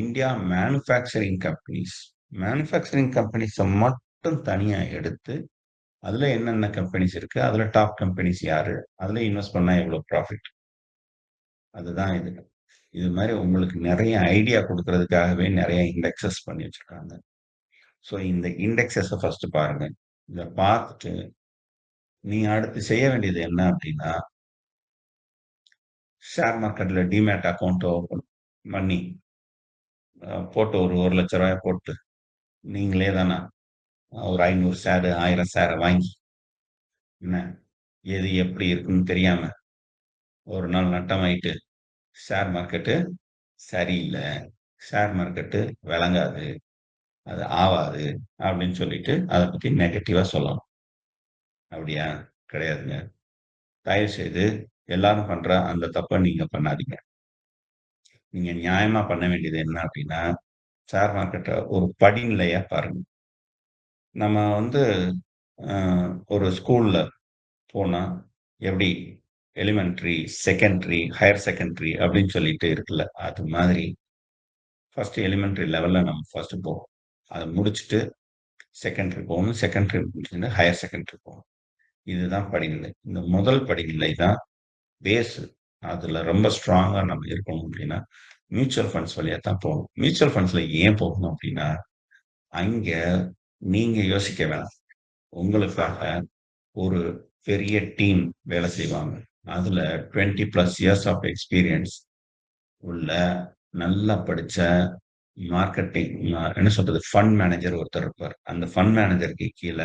India manufacturing companies. Manufacturing கம்பெனிஸ மட்டும் தனியா எடுத்து, அதுல என்னென்ன கம்பெனிஸ் இருக்கு, அதுல டாப் கம்பெனிஸ் யாரு, அதுல இன்வெஸ்ட் பண்ணா எவ்வளோ ப்ராஃபிட். அதுதான் இது. இது மாரி உங்களுக்கு நெறைய ஐடியா குடுக்குறதுக்காகவே நெறைய இண்டெக்ஸஸ் பண்ணி வச்சிருக்காங்க. ஸோ இந்த இண்டெக்ஸஸ ஃபர்ஸ்ட் பாருங்க. இத பார்த்துட்டு, நீங்க அடுத்து செய்ய வேண்டியது என்ன அப்டின்னா, ஷேர் மார்க்கெட்ல டிமேட் அக்கவுண்ட் ஓப்பன் பண்ணி, போட்டு ஒரு ரூ. 1,00,000 போட்டு, நீங்களே தானா ஒரு 500 ஷேரு, 1000 ஷேர வாங்கி, என்ன எது எப்படி இருக்குன்னு தெரியாம, ஒரு நாள் நட்டமாயிட்டு, ஷேர் மார்க்கெட்டு சரியில்ல, ஷேர் மார்க்கெட்டு விளங்காது, அது ஆவாது அப்படின்னு சொல்லிட்டு, அத பத்தி நெகட்டிவா சொல்லலாம். அப்படியா? கிடையாதுங்க. தயவு செய்து எல்லாரும் பண்ற அந்த தப்ப நீங்க பண்ணாதீங்க. நீங்க நியாயமா பண்ண வேண்டியது என்ன அப்படின்னா, ஷேர் மார்க்கெட்ட ஒரு படிநிலையா பாருங்க. நம்ம வந்து அ ஒரு ஸ்கூல்ல போனா எப்படி எலிமெண்டரி, செகண்டரி, ஹையர் செகண்டரி அப்படின்னு சொல்லிட்டு இருக்குல்ல. அது மாதிரி ஃபர்ஸ்ட் எலிமெண்டரி லெவல்ல நம்ம ஃபர்ஸ்ட் போவோம். அத முடிச்சுட்டு செகண்டரி போகணும். செகண்டரி முடிச்சுட்டு ஹையர் செகண்டரி போகணும். இதுதான் படிநிலை. இந்த முதல் படிநிலை தான் பேஸ். அதுல ரொம்ப ஸ்ட்ராங்கா நம்ம இருக்கணும் அப்படின்னா, மியூச்சுவல் ஃபண்ட்ஸ் வழியா தான் போகணும். மியூச்சுவல் ஃபண்ட்ஸ்ல ஏன் போகணும் அப்படின்னா, அங்க நீங்க யோசிக்க வேணாம். உங்களுக்காக ஒரு பெரிய டீம் வேலை செய்வாங்க. அதுல 20 பிளஸ் இயர்ஸ் ஆஃப் எக்ஸ்பீரியன்ஸ் உள்ள நல்லா படிச்ச மார்க்கெட்டிங் என்ன சொல்றது? ஃபண்ட் மேனேஜர் ஒருத்தர் இருப்பார். அந்த ஃபண்ட் மேனேஜருக்கு கீழ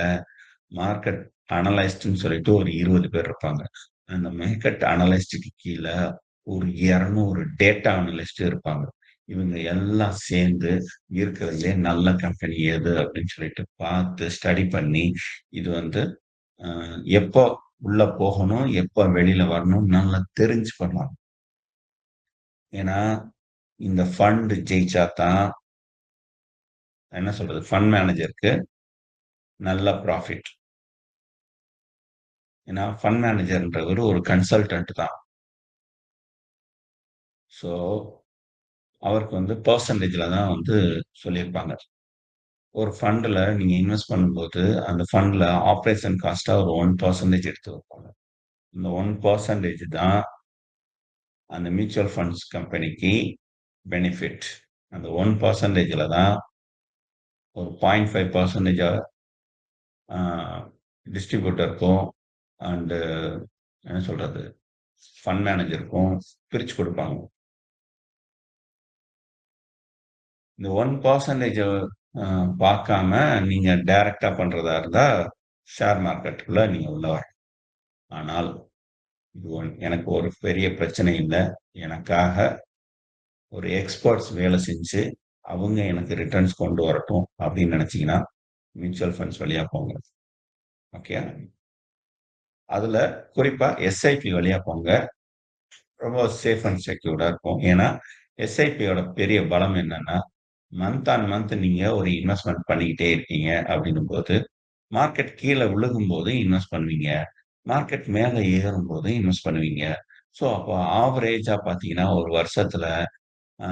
மார்க்கெட் அனலிஸ்ட்ன்னு சொல்லிட்டு ஒரு 20 பேர் இருப்பாங்க. அந்த மார்க்கெட் அனலிஸ்ட்க்கு கீழ ஒரு 200 டேட்டா அனலிஸ்ட் இருப்பாங்க. இவங்க எல்லாம் சேர்ந்து இருக்கிறதுலயே நல்ல கம்பெனி எது அப்படின்னு சொல்லிட்டு பார்த்து ஸ்டடி பண்ணி, இது வந்து அ எப்போ உள்ள போகணும், எப்ப வெளியில வரணும்னு நல்லா தெரிஞ்சு பண்ணுவாங்க. ஏன்னா, இந்த ஃபண்ட் ஜெயிச்சா தான் என்ன சொல்றது? ஃபண்ட் மேனேஜருக்கு நல்ல ப்ராஃபிட். ஏன்னா, ஃபண்ட் மேனேஜர்ன்றவரு ஒரு கன்சல்டன்ட் தான். ஸோ, அவருக்கு வந்து பெர்சன்டேஜ்ல தான் வந்து சொல்லியிருப்பாங்க. ஒரு ஃபண்ட்ல நீங்க இன்வெஸ்ட் பண்ணும்போது, அந்த ஃபண்ட்ல ஆப்பரேஷன் காஸ்ட்டா ஒரு 1% எடுத்து வைப்பாங்க. இந்த 1% தான் அந்த மியூச்சுவல் ஃபண்ட்ஸ் கம்பெனிக்கு பெனிஃபிட். அந்த 1%ல தான் ஒரு 0.5% ஆ டிஸ்ட்ரிபியூட்டருக்கும் அண்ட் என்ன சொல்றது? ஃபண்ட் மேனேஜருக்கும் பிரிச்சு குடுப்பாங்க. இந்த 1% அ பார்க்காம நீங்க டைரக்ட்டா பண்றதா இருந்தா, ஷேர் மார்க்கெட்டுக்குள்ள நீங்க உள்ள வரலாம். ஆனால் இது எனக்கு ஒரு பெரிய பிரச்சனை இல்ல. எனக்காக ஒரு எக்ஸ்பர்ட்ஸ் வேலை செஞ்சு, அவங்க எனக்கு ரிட்டர்ன்ஸ் கொண்டு வரட்டும் அப்படின்னு நினைச்சீங்கன்னா, மியூச்சுவல் ஃபண்ட்ஸ் வழியா போங்க. ஓகே. அதுல குறிப்பா எஸ்ஐபி வழியா போங்க. ரொம்ப சேஃப் அண்ட் செக்யூர்டா இருக்கும். ஏன்னா, எஸ்ஐபியோட பெரிய பலம் என்னன்னா, மந்த் ஆன் மந்த் நீங்க ஒரு இன்வெஸ்ட்மென்ட் பண்ணிக்கிட்டே இருக்கீங்க அப்படின்னும்போது, மார்க்கெட் கீழ விழுகும்போது இன்வெஸ்ட் பண்ணுவீங்க. மார்க்கெட் மேல ஏறும்போது இன்வெஸ்ட் பண்ணுவீங்க. ஸோ, அப்போ ஆவரேஜா பார்த்தீங்கன்னா, ஒரு வருஷத்துல ஆ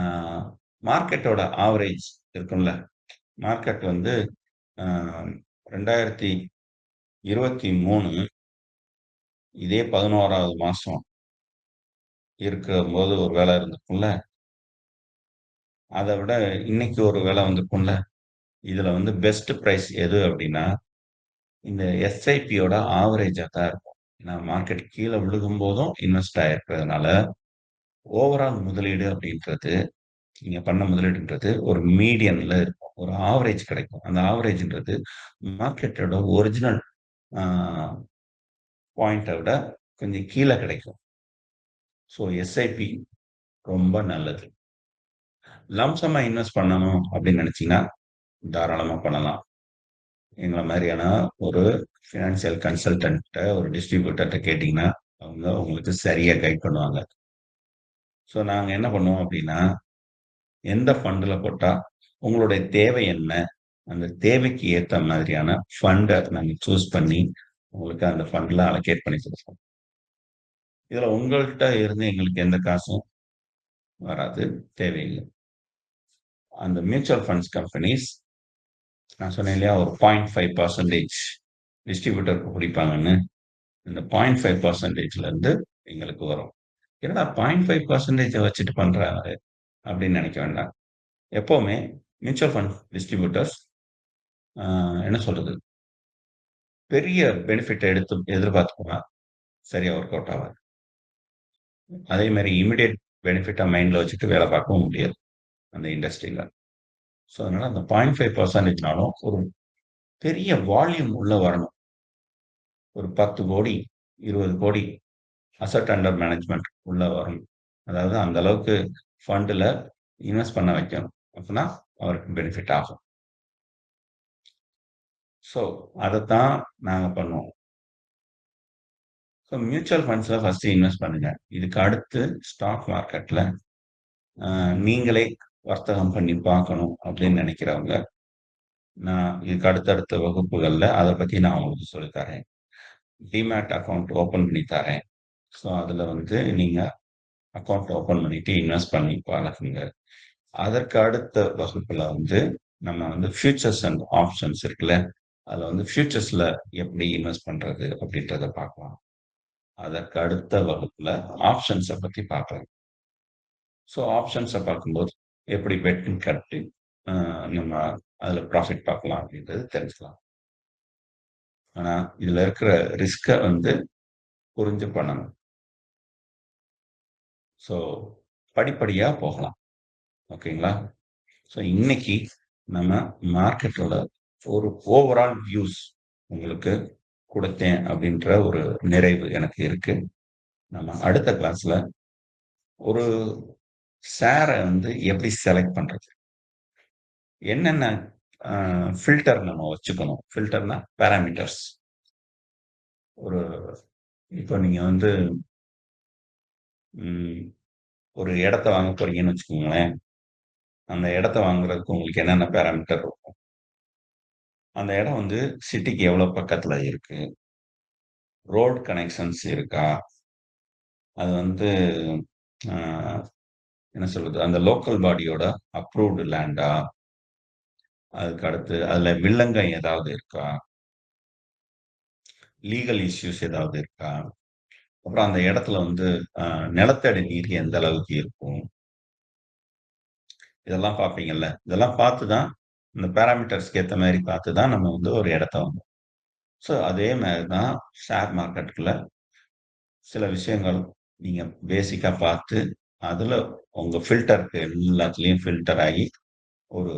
மார்க்கெட்டோட ஆவரேஜ் இருக்கும்ல. மார்க்கெட் வந்து ஆ 2023 இதே 11வது மாசம் இருக்கும்போது ஒரு வேலை இருந்திருக்கும்ல. அத விட இன்னைக்கு ஒரு வேலை வந்திருக்கும்ல. இதுல வந்து பெஸ்ட் பிரைஸ் எது அப்டின்னா, இந்த எஸ்ஐபியோட ஆவரேஜா தான் இருக்கும். ஏன்னா மார்க்கெட் கீழ விழுகும்போதும் இன்வெஸ்ட் ஆயிருக்கிறதுனால, ஓவரால் முதலீடு அப்டின்றது, நீங்க பண்ண முதலீடுன்றது ஒரு மீடியன்ல இருக்கும். ஒரு ஆவரேஜ் கிடைக்கும். அந்த ஆவரேஜ்ன்றது மார்க்கெட்டோட ஒரிஜினல் ஆ பாயிண்ட்ட விட கொஞ்சம் கீழ கிடைக்கும். ஸோ எஸ்ஐபி ரொம்ப நல்லது. லம்ப் சம்மா இன்வெஸ்ட் பண்ணணும் அப்படின்னு நினைச்சீங்கன்னா, தாராளமா பண்ணலாம். எங்கள மாரியான ஒரு ஃபினான்சியல் கன்சல்டன்ட்ட, ஒரு டிஸ்ட்ரிபியூட்டர்ட்ட கேட்டீங்கன்னா, அவங்க உங்களுக்கு சரியா கைட் பண்ணுவாங்க. ஸோ நாங்க என்ன பண்ணுவோம் அப்படின்னா, எந்த ஃபண்டுல போட்டா உங்களுடைய தேவை என்ன? அந்த தேவைக்கு ஏத்த மாதிரியான ஃபண்ட நாங்க சூஸ் பண்ணி, உங்களுக்கு அந்த ஃபண்ட்ல அலோகேட் பண்ணி குடுப்போம். இதுல உங்கள்ட்ட இருந்து எங்களுக்கு எந்த காசும் வராது. தேவையில்ல. அந்த மியூச்சுவல் ஃபண்ட்ஸ் கம்பெனிஸ் நான் சொன்னேன் இல்லையா? ஒரு 0.5% டிஸ்ட்ரிபியூட்டருக்கு பிடிப்பாங்கன்னு. இந்த 0.5%ல இருந்து எங்களுக்கு வரும். என்னடா 0.5% வச்சுட்டு பண்றாரு அப்படின்னு நினைக்க வேண்டாம். எப்பவுமே மியூச்சுவல் ஃபண்ட் டிஸ்ட்ரிபியூட்டர்ஸ் ஆ என்ன சொல்றது? பெரிய பெனிஃபிட் எடுத்து எதிர்பார்த்து போனா சரியா ஒர்க் அவுட் ஆவாது. அதே மாரி இமிடியேட் பெனிஃபிட்ட மைண்ட்ல வச்சுட்டு வேலை பார்க்கவும் முடியாது. அந்த இண்டஸ்ட்ரில. ஸோ அதனால அந்த 0.5%னாலும் ஒரு பெரிய வால்யூம் உள்ள வரணும். ஒரு 10,00,00,000, 20,00,00,000 அசெட் அண்டர் மேனேஜ்மென்ட் உள்ள வரணும். அதாவது அந்த அளவுக்கு ஃபண்டுல இன்வெஸ்ட் பண்ண வைக்கணும். அப்பன்னா அவருக்கு பெனிஃபிட் ஆகும். ஸோ அதத்தான் நாங்க பண்ணுவோம். ஸோ மியூச்சுவல் ஃபண்ட்ஸ்ல ஃபர்ஸ்ட்டு இன்வெஸ்ட் பண்ணுங்க. இதுக்கு அடுத்து ஸ்டாக் மார்க்கெட்ல நீங்களே வர்த்தகம் பண்ணி பார்க்கணும் அப்படின்னு நினைக்கிறவங்க, நான் இதுக்கு அடுத்தடுத்த வகுப்புகள்ல அத பத்தி நான் உங்களுக்கு சொல்லித் தரேன். டிமேட் அக்கவுண்ட் ஓப்பன் பண்ணி தரேன். ஸோ அதுல வந்து நீங்க அக்கவுண்ட் ஓப்பன் பண்ணிட்டு இன்வெஸ்ட் பண்ணி பழகுங்க. அதற்கு அடுத்த வகுப்புல வந்து நம்ம வந்து ஃபியூச்சர்ஸ் அண்ட் ஆப்ஷன்ஸ் இருக்குல்ல. அதுல வந்து ஃபியூச்சர்ஸ்ல எப்படி இன்வெஸ்ட் பண்றது அப்படின்றத பார்க்கலாம். அதற்கு அடுத்த வகுப்புல ஆப்ஷன்ஸ பத்தி பார்க்கலாம். ஸோ ஆப்ஷன்ஸ பார்க்கும்போது எப்படி பெட்டிங் கட்டி அ நம்ம அதுல ப்ராஃபிட் பார்க்கலாம் அப்படின்றது தெரிஞ்சுக்கலாம். ஆனா இதுல இருக்கிற ரிஸ்க்க வந்து புரிஞ்சு பண்ணணும். ஸோ படிப்படியா போகலாம். ஓகேங்களா? ஸோ இன்னைக்கு நம்ம மார்க்கெட்டோட ஒரு ஓவரால் வியூஸ் உங்களுக்கு குடுத்தேன் அப்படின்ற ஒரு நிறைவு எனக்கு இருக்கு. நம்ம அடுத்த கிளாஸ்ல ஒரு ஷேர வந்து எப்படி செலக்ட் பண்றது? என்னென்ன அ ஃபில்டர் நம்ம வச்சுக்கணும்? ஃபில்டர்னா பாராமீட்டர்ஸ். ஒரு இப்போ நீங்க வந்து ம் ஒரு இடத்த வாங்க போறீங்கன்னு வச்சுக்கோங்களேன். அந்த இடத்த வாங்குறதுக்கு உங்களுக்கு என்னென்ன பாராமீட்டர் இருக்கும்? அந்த இடம் வந்து சிட்டிக்கு எவ்வளோ பக்கத்துல இருக்கு? ரோட் கனெக்ஷன்ஸ் இருக்கா? அது வந்து அ என்ன சொல்றது? அந்த லோக்கல் பாடியோட அப்ரூவ்டு லேண்டா? அதுக்கு அடுத்து அதுல வில்லங்கம் ஏதாவது இருக்கா? லீகல் இஷ்யூஸ் ஏதாவது இருக்கா? அப்புறம் அந்த இடத்துல வந்து நிலத்தடி நீர் எந்த அளவுக்கு இருக்கும்? இதெல்லாம் பார்ப்பீங்கல்ல. இதெல்லாம் பார்த்து தான் இந்த பாராமீட்டர்ஸ்க்கு ஏத்த மாரி பார்த்து தான் நம்ம வந்து ஒரு இடத்த வாங்குவோம். ஸோ அதே மாரி தான் ஷேர் மார்க்கெட்ல சில விஷயங்கள் நீங்க பேசிக்கா பார்த்து, அதுல உங்க ஃபில்டருக்கு எல்லாத்துலயும் ஃபில்டர் ஆகி ஒரு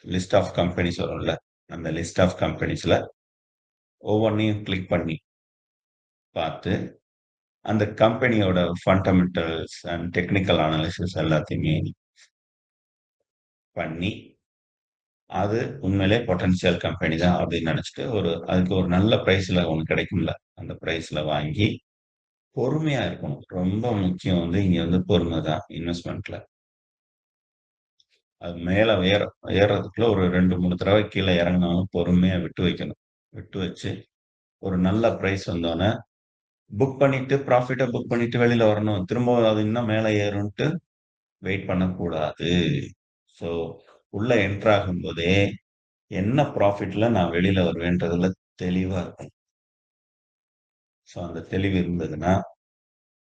லிஸ்ட் ஆஃப் கம்பெனிஸ் வரும்ல. அந்த லிஸ்ட் ஆஃப் கம்பெனிஸ்ல ஒவ்வொன்னையும் கிளிக் பண்ணி பார்த்து, அந்த கம்பெனியோட ஃபண்டமெண்டல்ஸ் அண்ட் டெக்னிக்கல் அனாலிசிஸ் எல்லாத்தையுமே பண்ணி, அது உண்மையிலே பொட்டன்ஷியல் கம்பெனி தான் அப்படின்னு நினைச்சுட்டு, அதுக்கு ஒரு நல்ல பிரைஸ்ல ஒண்ணு கிடைக்கும்ல. அந்த பிரைஸ்ல வாங்கி பொறுமையா இருக்கணும். ரொம்ப முக்கியம் வந்து இங்க வந்து பொறுமை தான் இன்வெஸ்ட்மென்ட்ல. அது மேல ஏறுறதுக்குள்ள ஒரு 2, 3 தடவை கீழ இறங்குனாலும் பொறுமையா விட்டு வைக்கணும். விட்டு வச்சு, ஒரு நல்ல பிரைஸ் வந்தோனே புக் பண்ணிட்டு ப்ராஃபிட்ட புக் பண்ணிட்டு வெளில வரணும். திரும்ப அது இன்னும் மேல ஏறும்ன்ட்டு வெயிட் பண்ணக்கூடாது. ஸோ உள்ள என்டர் ஆகும்போதே என்ன ப்ராஃபிட்ல நான் வெளில வருவேன்றதுல தெளிவா இருக்கணும். ஸோ அந்த தெளிவு இருந்ததுன்னா,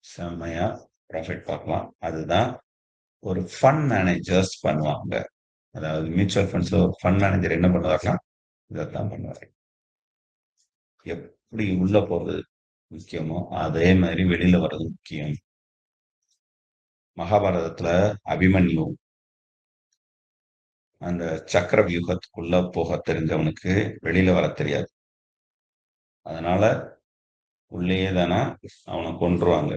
செம்மையா ப்ராஃபிட் பார்க்கலாம். அதுதான் ஒரு ஃபண்ட் மேனேஜர்ஸ் பண்ணுவாங்க. அதாவது மியூச்சுவல் ஃபண்ட்ஸ்ல ஒரு ஃபண்ட் மேனேஜர் என்ன பண்ணுவாருன்னா, இதத்தான் பண்ணுவாரு. எப்படி உள்ள போறது முக்கியமோ, அதே மாரி வெளில வர்றது முக்கியம். மகாபாரதத்துல அபிமன்யு அந்த சக்கர வியூகத்துக்குள்ள போக தெரிஞ்சவனுக்கு வெளில வரத் தெரியாது. அதனால உள்ளேயே தான அவன கொன்றுவாங்க.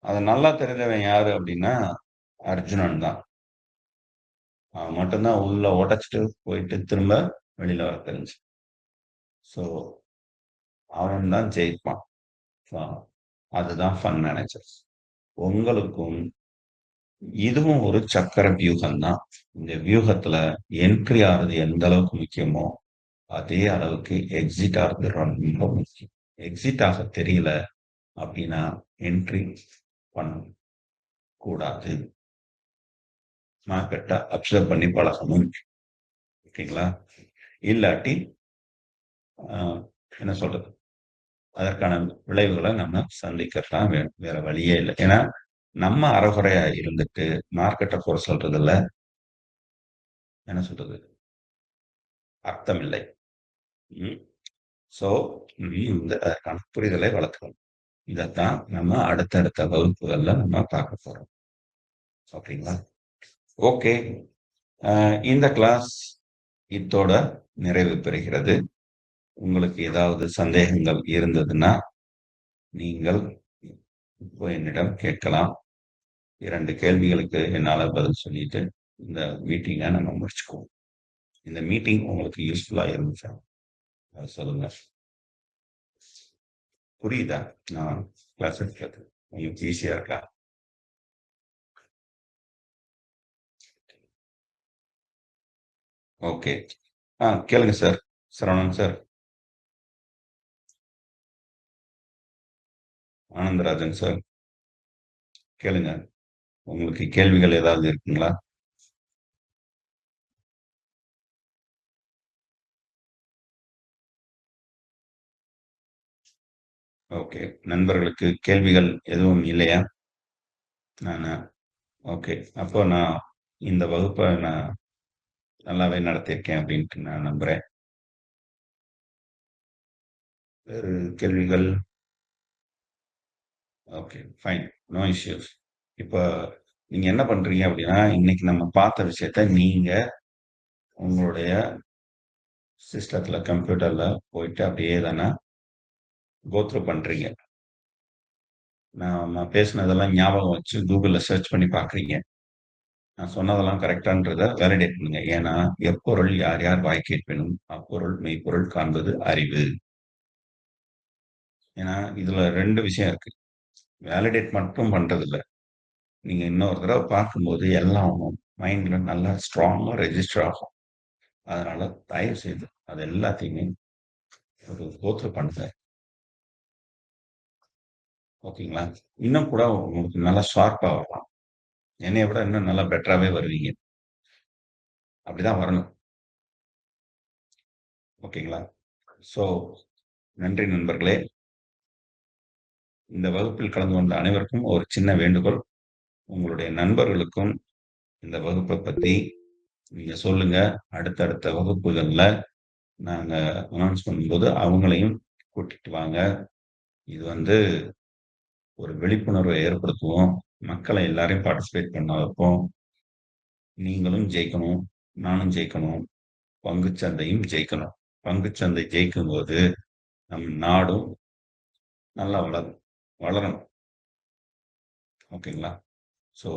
அது நல்லா தெரிஞ்சவன் யாரு அப்படின்னா, அர்ஜுனன் தான். அவன் மட்டும் தான் உள்ள உடைச்சுட்டு போயிட்டு திரும்ப வெளில வர தெரிஞ்சவன். ஸோ அவன் தான் ஜெயிப்பான். ஸோ அதுதான் ஃபண்ட் மேனேஜர்ஸ். உங்களுக்கும் இதுவும் ஒரு சக்கர வியூகம் தான். இந்த வியூகத்துல என்ட்ரி ஆறது எந்த அளவுக்கு முக்கியமோ, அதே அளவுக்கு எக்ஸிட் ஆறது ரொம்ப முக்கியம். எக்ஸிட் ஆக தெரியல அப்படின்னா, என்ட்ரி பண்ணக்கூடாது. மார்க்கெட்ட அப்சர்வ் பண்ணி பழகணும். ஓகேங்களா? இல்லாட்டி அ என்ன சொல்றது? அதற்கான விளைவுகள நம்ம சந்திக்கத்தான் வேணும். வேற வழியே இல்ல. ஏன்னா, நம்ம அரைகுறையா இருந்துட்டு மார்க்கெட்ட குறை சொல்றதுல என்ன சொல்றது? அர்த்தமில்லை. ம். ஸோ, நீ வந்து அதற்கான புரிதலை வளர்த்துக்கணும். இதத்தான் நம்ம அடுத்தடுத்த வகுப்புகள்ல நம்ம பார்க்க போறோம். ஓகேங்களா? ஓகே. அ இந்த கிளாஸ் இத்தோட நிறைவு பெறுகிறது. உங்களுக்கு ஏதாவது சந்தேகங்கள் இருந்ததுன்னா, நீங்கள் இப்போ என்னிடம் கேட்கலாம். 2 கேள்விகளுக்கு என்னால பதில் சொல்லிட்டு, இந்த மீட்டிங்க நம்ம முடிச்சுக்குவோம். இந்த மீட்டிங் உங்களுக்கு யூஸ்ஃபுல்லா இருந்துச்சா? அத சொல்லுங்க. புரியுதா? நான் கிளாஸ் எடுக்கிறது. உங்களுக்கு ஈஸியா இருக்கா? ஓகே. கேளுங்க sir. Saravanan sir, Anandarajan sir, கேளுங்க. உங்களுக்கு கேள்விகள் ஏதாவது இருக்குங்களா? ஓகே. நண்பர்களுக்கு கேள்விகள் எதுவும் இல்லையா? நானு ஓகே. அப்போ நான் இந்த வகுப்ப நான் நல்லாவே நடத்தியிருக்கேன் அப்டின்ட்டு நான் நம்புறேன். வேறு கேள்விகள்? ஓகே. ஃபைன். No issues. இப்ப நீங்க என்ன பண்றீங்க அப்டின்னா, இன்னைக்கு நம்ம பார்த்த விஷயத்த நீங்க உங்களுடைய சிஸ்டத்துல, கம்ப்யூட்டர்ல போயிட்டு அப்படியே தான கோ த்ரூ பண்றீங்க. நாம பேசினதெல்லாம் ஞாபகம் வச்சு Googleல சர்ச் பண்ணி பார்க்குறீங்க. நான் சொன்னதெல்லாம் கரெக்ட்டான்றத வேலிடேட் பண்ணுங்க. ஏன்னா, எப்பொருள் யார் யார் வாய் கேட்பினும், அப்பொருள் மெய்ப்பொருள் காண்பது அறிவு. ஏன்னா, இதுல 2 விஷயம் இருக்கு. வேலிடேட் மட்டும் பண்றதில்ல. நீங்க இன்னொரு தடவ பார்க்கும்போது எல்லாம் மைண்ட்ல நல்லா ஸ்ட்ராங்கா ரெஜிஸ்டர் ஆகும். அதனால தயவு செய்து அது எல்லாத்தையுமே ஒரு கோ த்ரூ பண்ணுங்க. ஓகேங்களா? இன்னும் கூட உங்களுக்கு நல்லா ஷார்ப்பா வரலாம். என்னைய விட இன்னும் நல்லா பெட்டராவே வருவீங்க. அப்படிதான் வரணும். ஓகேங்களா? ஸோ நன்றி நண்பர்களே. இந்த வகுப்பில் கலந்து கொண்ட அனைவருக்கும் ஒரு சின்ன வேண்டுகோள். உங்களுடைய நண்பர்களுக்கும் இந்த வகுப்ப பத்தி நீங்க சொல்லுங்க. அடுத்தடுத்த வகுப்புகள்ல நாங்க அனௌன்ஸ் பண்ணும்போது அவங்களையும் கூட்டிட்டு வாங்க. இது வந்து ஒரு விழிப்புணர்வை ஏற்படுத்துவோம். மக்களை எல்லாரையும் பார்ட்டிசிபேட் பண்ண வைப்போம். நீங்களும் ஜெயிக்கணும், நானும் ஜெயிக்கணும், பங்குச் சந்தையும் ஜெயிக்கணும். பங்குச் சந்தை ஜெயிக்கும்போது நம் நாடும் நல்லா வளரும். வளரணும். ஓகேங்களா? ஸோ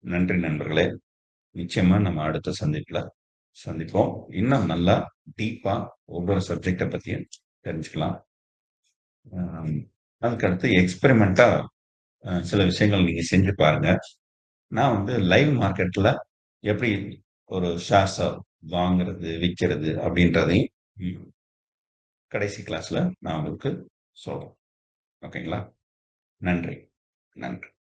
நன்றி நண்பர்களே. நிச்சயமா நம்ம அடுத்த சந்திப்புல சந்திப்போம். இன்னும் நல்லா டீப்பா ஒவ்வொரு சப்ஜெக்ட்ட பத்தியும் தெரிஞ்சுக்கலாம். அம் அதுக்கடுத்து எக்ஸ்பெரிமென்ட்டா சில விஷயங்கள் நீங்க செஞ்சு பாருங்க. நான் வந்து லைவ் மார்க்கெட்ல எப்படி ஒரு ஷேர்ஸ வாங்குறது, விக்கிறது அப்படின்றதையும் ம் கடைசி கிளாஸ்ல நான் உங்களுக்கு சொல்றேன். ஓகேங்களா? நன்றி. நன்றி.